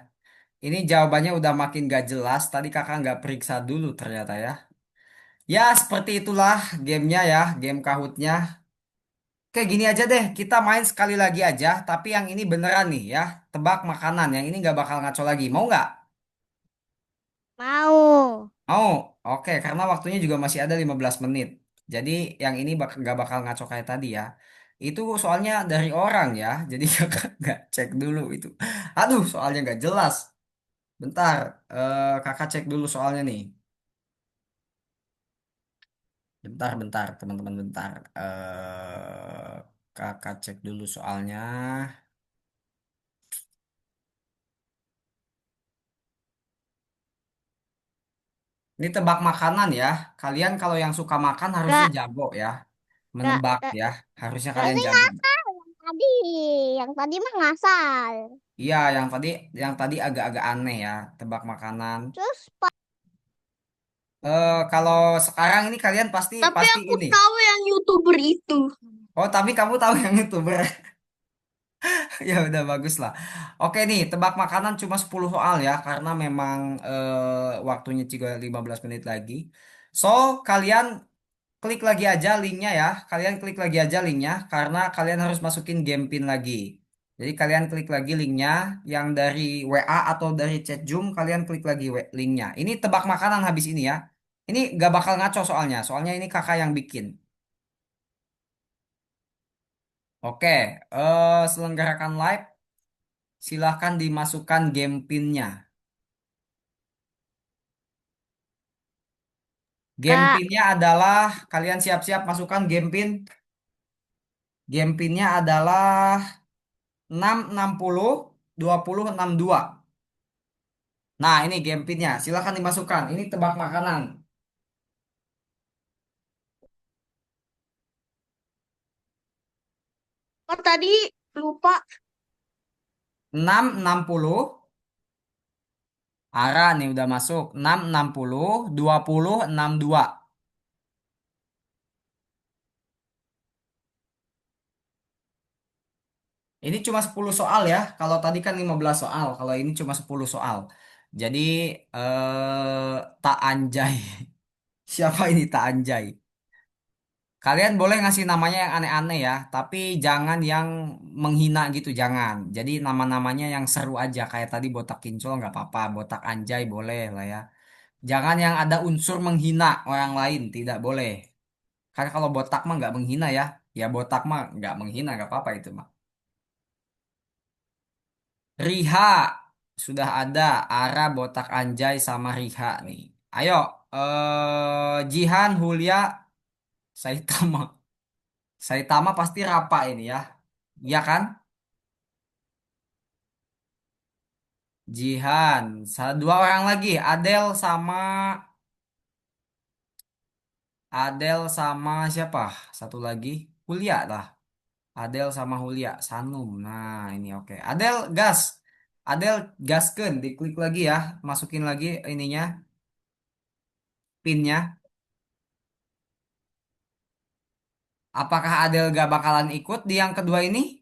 Ini jawabannya udah makin gak jelas. Tadi kakak nggak periksa dulu ternyata ya. Ya, seperti itulah gamenya ya, game Kahootnya. Kayak gini aja deh, kita main sekali lagi aja. Tapi yang ini beneran nih ya, tebak makanan. Yang ini nggak bakal ngaco lagi. Mau nggak? Mau. Mau. Oke, karena waktunya juga masih ada 15 menit. Jadi yang ini nggak bakal ngaco kayak tadi ya. Itu soalnya dari orang ya. Jadi kakak nggak cek dulu itu. Aduh, soalnya nggak jelas. Bentar, kakak cek dulu soalnya nih. Bentar, teman-teman, bentar. Kakak cek dulu soalnya. Ini tebak makanan ya. Kalian kalau yang suka makan harusnya Gak, jago ya. gak, Menebak gak, ya. Harusnya gak kalian sih jago. ngasal. Tadi, yang tadi mah ngasal. Iya, yang tadi agak-agak aneh ya. Tebak makanan. Terus, Kalau sekarang ini kalian pasti Tapi pasti aku ini. tahu yang YouTuber itu. Oh, tapi kamu tahu yang YouTuber. Ya udah bagus lah. Oke nih, tebak makanan cuma 10 soal ya karena memang waktunya juga 15 menit lagi. So, kalian klik lagi aja linknya ya. Kalian klik lagi aja linknya karena kalian harus masukin game pin lagi. Jadi kalian klik lagi linknya yang dari WA atau dari chat Zoom, kalian klik lagi linknya. Ini tebak makanan habis ini ya. Ini gak bakal ngaco soalnya, soalnya ini kakak yang bikin. Oke, selenggarakan live, silahkan dimasukkan game pinnya. Game Kak, pinnya adalah, kalian siap-siap masukkan game pin. Game pinnya adalah 660 2062. Nah, ini game pinnya. Silahkan dimasukkan. Ini tebak makanan. oh tadi lupa. 660. Ara nih udah masuk. 660 2062. Ini cuma 10 soal ya. Kalau tadi kan 15 soal. Kalau ini cuma 10 soal. Jadi tak anjay. Siapa ini tak anjay? Kalian boleh ngasih namanya yang aneh-aneh ya, tapi jangan yang menghina gitu, jangan. Jadi nama-namanya yang seru aja, kayak tadi botak kincol nggak apa-apa, botak anjay boleh lah ya. Jangan yang ada unsur menghina orang lain, tidak boleh. Karena kalau botak mah nggak menghina ya, ya botak mah nggak menghina, nggak apa-apa itu mah. Riha sudah ada, Ara, botak anjay sama Riha nih. Ayo, Jihan, Hulia, Saitama. Saitama pasti Rapa ini ya. Iya kan? Jihan. Dua orang lagi. Adel sama siapa? Satu lagi. Hulia lah. Adel sama Hulia. Sanum. Nah ini oke. Adel gas. Adel gasken. Diklik lagi ya. Masukin lagi ininya. Pinnya. Apakah Adel gak bakalan ikut di yang kedua ini?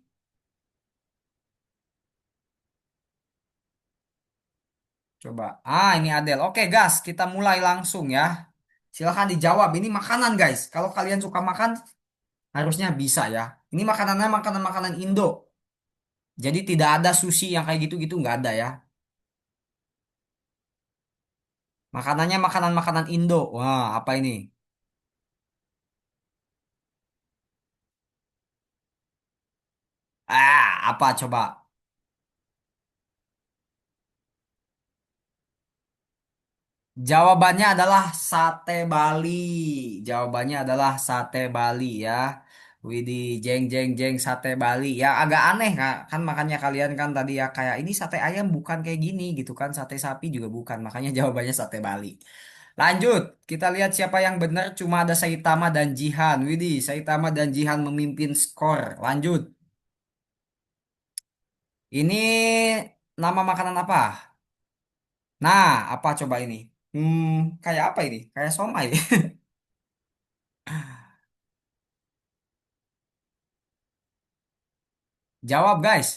Coba. Ah ini Adel. Oke gas. Kita mulai langsung ya. Silahkan dijawab. Ini makanan guys. Kalau kalian suka makan, harusnya bisa ya. Ini makanannya makanan-makanan Indo. Jadi tidak ada sushi yang kayak gitu-gitu nggak ada ya. Makanannya makanan-makanan Indo. Wah, apa ini? Apa coba? Jawabannya adalah sate Bali. Jawabannya adalah sate Bali ya. Widih, jeng jeng jeng sate Bali. Ya agak aneh Kak. Kan makanya kalian kan tadi ya kayak ini sate ayam bukan kayak gini gitu kan. Sate sapi juga bukan. Makanya jawabannya sate Bali. Lanjut, kita lihat siapa yang benar. Cuma ada Saitama dan Jihan. Widih, Saitama dan Jihan memimpin skor. Lanjut. Ini nama makanan apa? Nah, apa coba ini? Hmm, kayak apa ini? Kayak somai. Jawab guys.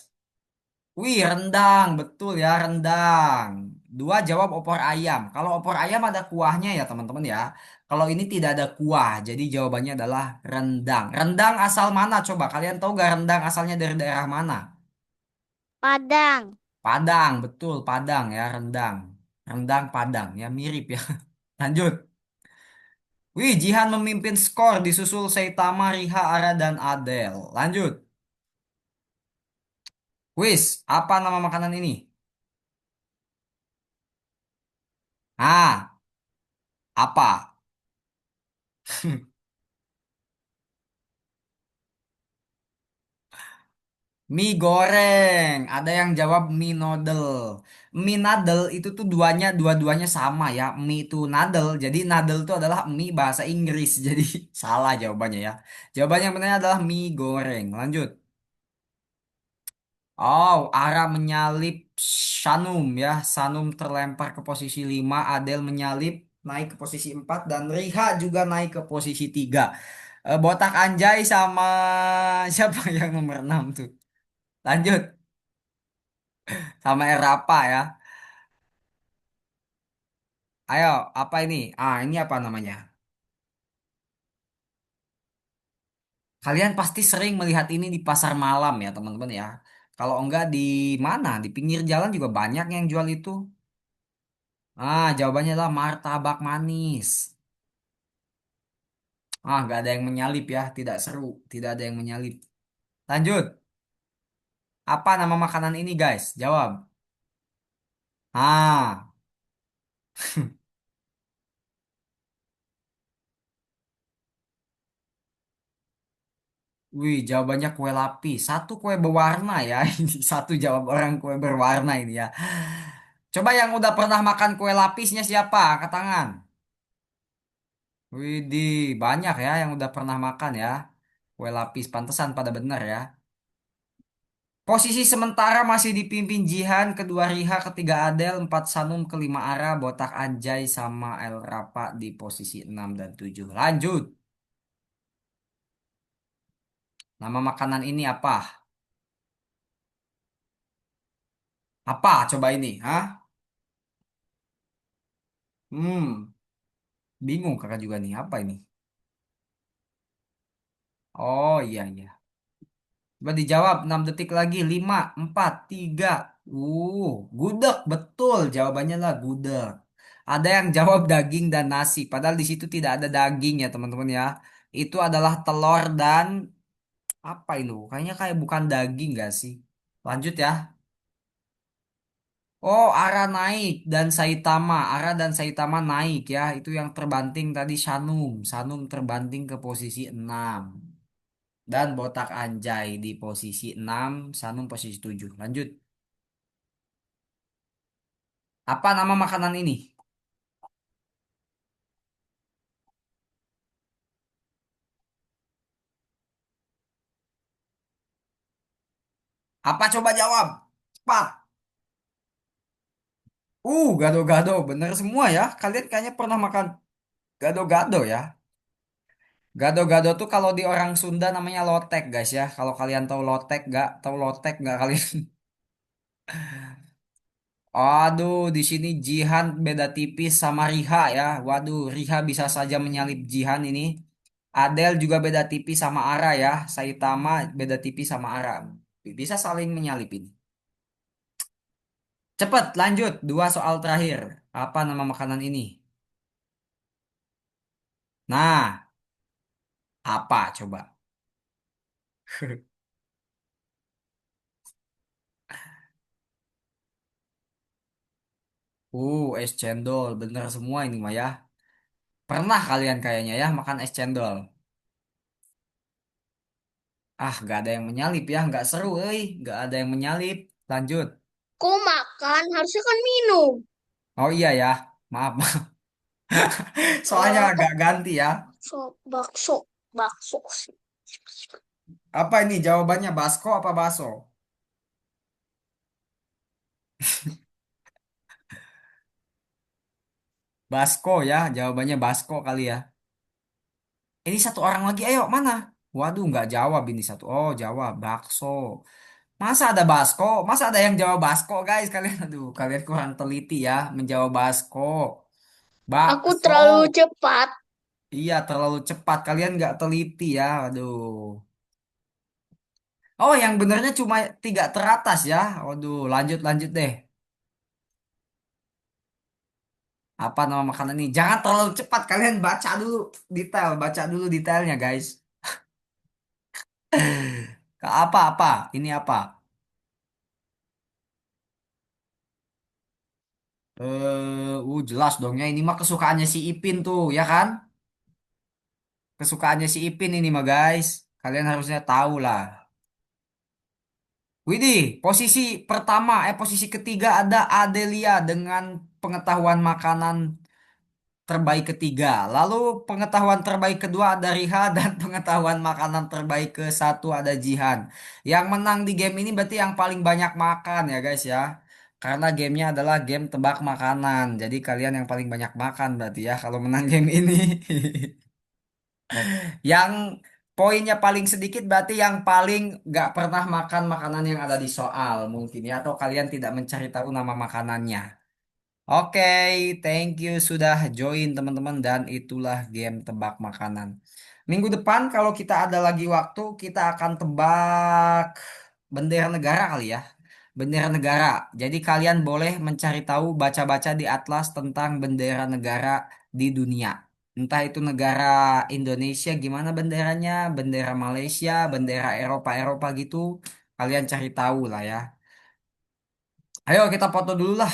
Wih, rendang. Betul ya, rendang. Dua jawab opor ayam. Kalau opor ayam ada kuahnya ya teman-teman ya. Kalau ini tidak ada kuah, jadi jawabannya adalah rendang. Rendang asal mana coba? Kalian tahu gak rendang asalnya dari daerah mana? Padang. Padang, betul, Padang ya, rendang. Rendang Padang, ya mirip ya. Lanjut. Wih, Jihan memimpin skor disusul Saitama, Riha, Ara, dan Adel. Lanjut. Wis, apa nama makanan ini? Ah, apa? Mie goreng. Ada yang jawab mie noodle. Mie noodle itu tuh dua-duanya sama ya. Mie itu noodle. Jadi noodle itu adalah mie bahasa Inggris. Jadi salah jawabannya ya. Jawabannya yang benar adalah mie goreng. Lanjut. Oh, Ara menyalip Sanum ya. Sanum terlempar ke posisi 5. Adel menyalip naik ke posisi 4. Dan Riha juga naik ke posisi 3. Botak Anjay sama siapa yang nomor 6 tuh? Lanjut. Sama Erapa ya. Ayo, apa ini? Ini apa namanya? Kalian pasti sering melihat ini di pasar malam ya, teman-teman ya. Kalau enggak di mana? Di pinggir jalan juga banyak yang jual itu. Ah, jawabannya adalah martabak manis. Ah, nggak ada yang menyalip ya, tidak seru, tidak ada yang menyalip. Lanjut, apa nama makanan ini guys? Jawab. Ah, wih, jawabannya kue lapis. Satu kue berwarna ya. Ini satu jawab orang kue berwarna ini ya. Coba yang udah pernah makan kue lapisnya siapa? Angkat tangan. Widih, banyak ya yang udah pernah makan ya. Kue lapis, pantesan pada bener ya. Posisi sementara masih dipimpin Jihan, kedua Riha, ketiga Adel, empat Sanum, kelima Ara, Botak Anjay, sama El Rapa di posisi 6 dan 7. Lanjut. Nama makanan ini apa? Apa coba ini? Hah? Hmm, bingung kakak juga nih. Apa ini? Oh iya iya. Coba dijawab 6 detik lagi. 5, 4, 3. Gudeg. Betul. Jawabannya lah gudeg. Ada yang jawab daging dan nasi. Padahal di situ tidak ada daging ya teman-teman ya. Itu adalah telur dan apa itu? Kayaknya kayak bukan daging gak sih? Lanjut ya. Oh, Ara naik dan Saitama. Ara dan Saitama naik ya. Itu yang terbanting tadi Sanum. Sanum terbanting ke posisi 6. Dan Botak Anjay di posisi 6, Sanum posisi 7. Lanjut. Apa nama makanan ini? Apa coba jawab? Cepat. Gado-gado. Bener semua ya. Kalian kayaknya pernah makan gado-gado ya. Gado-gado tuh kalau di orang Sunda namanya lotek guys ya. Kalau kalian tahu lotek gak? Tahu lotek gak kalian? Aduh, di sini Jihan beda tipis sama Riha ya. Waduh, Riha bisa saja menyalip Jihan ini. Adel juga beda tipis sama Ara ya. Saitama beda tipis sama Ara. Bisa saling menyalip ini. Cepet, lanjut. Dua soal terakhir. Apa nama makanan ini? Nah, apa coba? Es cendol. Bener semua ini mah ya. Pernah kalian kayaknya ya makan es cendol? Ah, gak ada yang menyalip ya. Nggak seru, euy. Nggak ada yang menyalip. Lanjut. Kok makan? Harusnya kan minum. Oh iya ya. Maaf, soalnya Eh, agak ganti ya. bakso, bakso sih. Apa ini jawabannya basko apa baso? Basko ya, jawabannya basko kali ya. Ini satu orang lagi, ayo mana? Waduh, nggak jawab ini satu. Oh, jawab bakso. Masa ada basko? Masa ada yang jawab basko, guys? Kalian, aduh, kalian kurang teliti ya menjawab basko. Aku terlalu Bakso. cepat. Iya, terlalu cepat. Kalian nggak teliti ya. Aduh. Oh, yang benernya cuma tiga teratas ya. Waduh, lanjut lanjut deh. Apa nama makanan ini? Jangan terlalu cepat, kalian baca dulu detail, baca dulu detailnya, guys. Apa-apa? Ini apa? Jelas dong ya. Ini mah kesukaannya si Ipin tuh, ya kan? Kesukaannya si Ipin ini mah, guys. Kalian harusnya tahu lah. Widih, posisi ketiga ada Adelia dengan pengetahuan makanan terbaik ketiga. Lalu pengetahuan terbaik kedua ada Riha dan pengetahuan makanan terbaik ke satu ada Jihan. Yang menang di game ini berarti yang paling banyak makan ya guys ya. Karena gamenya adalah game tebak makanan. Jadi kalian yang paling banyak makan berarti ya kalau menang game ini. Yang poinnya paling sedikit berarti yang paling gak pernah makan makanan yang ada di soal mungkin ya. Atau kalian tidak mencari tahu nama makanannya. Oke, thank you sudah join teman-teman dan itulah game tebak makanan. Minggu depan kalau kita ada lagi waktu, kita akan tebak bendera negara kali ya. Bendera negara. Jadi kalian boleh mencari tahu, baca-baca di atlas tentang bendera negara di dunia. Entah itu negara Indonesia gimana benderanya, bendera Malaysia, bendera Eropa-Eropa gitu. Kalian cari tahu lah ya. Ayo kita foto dulu lah.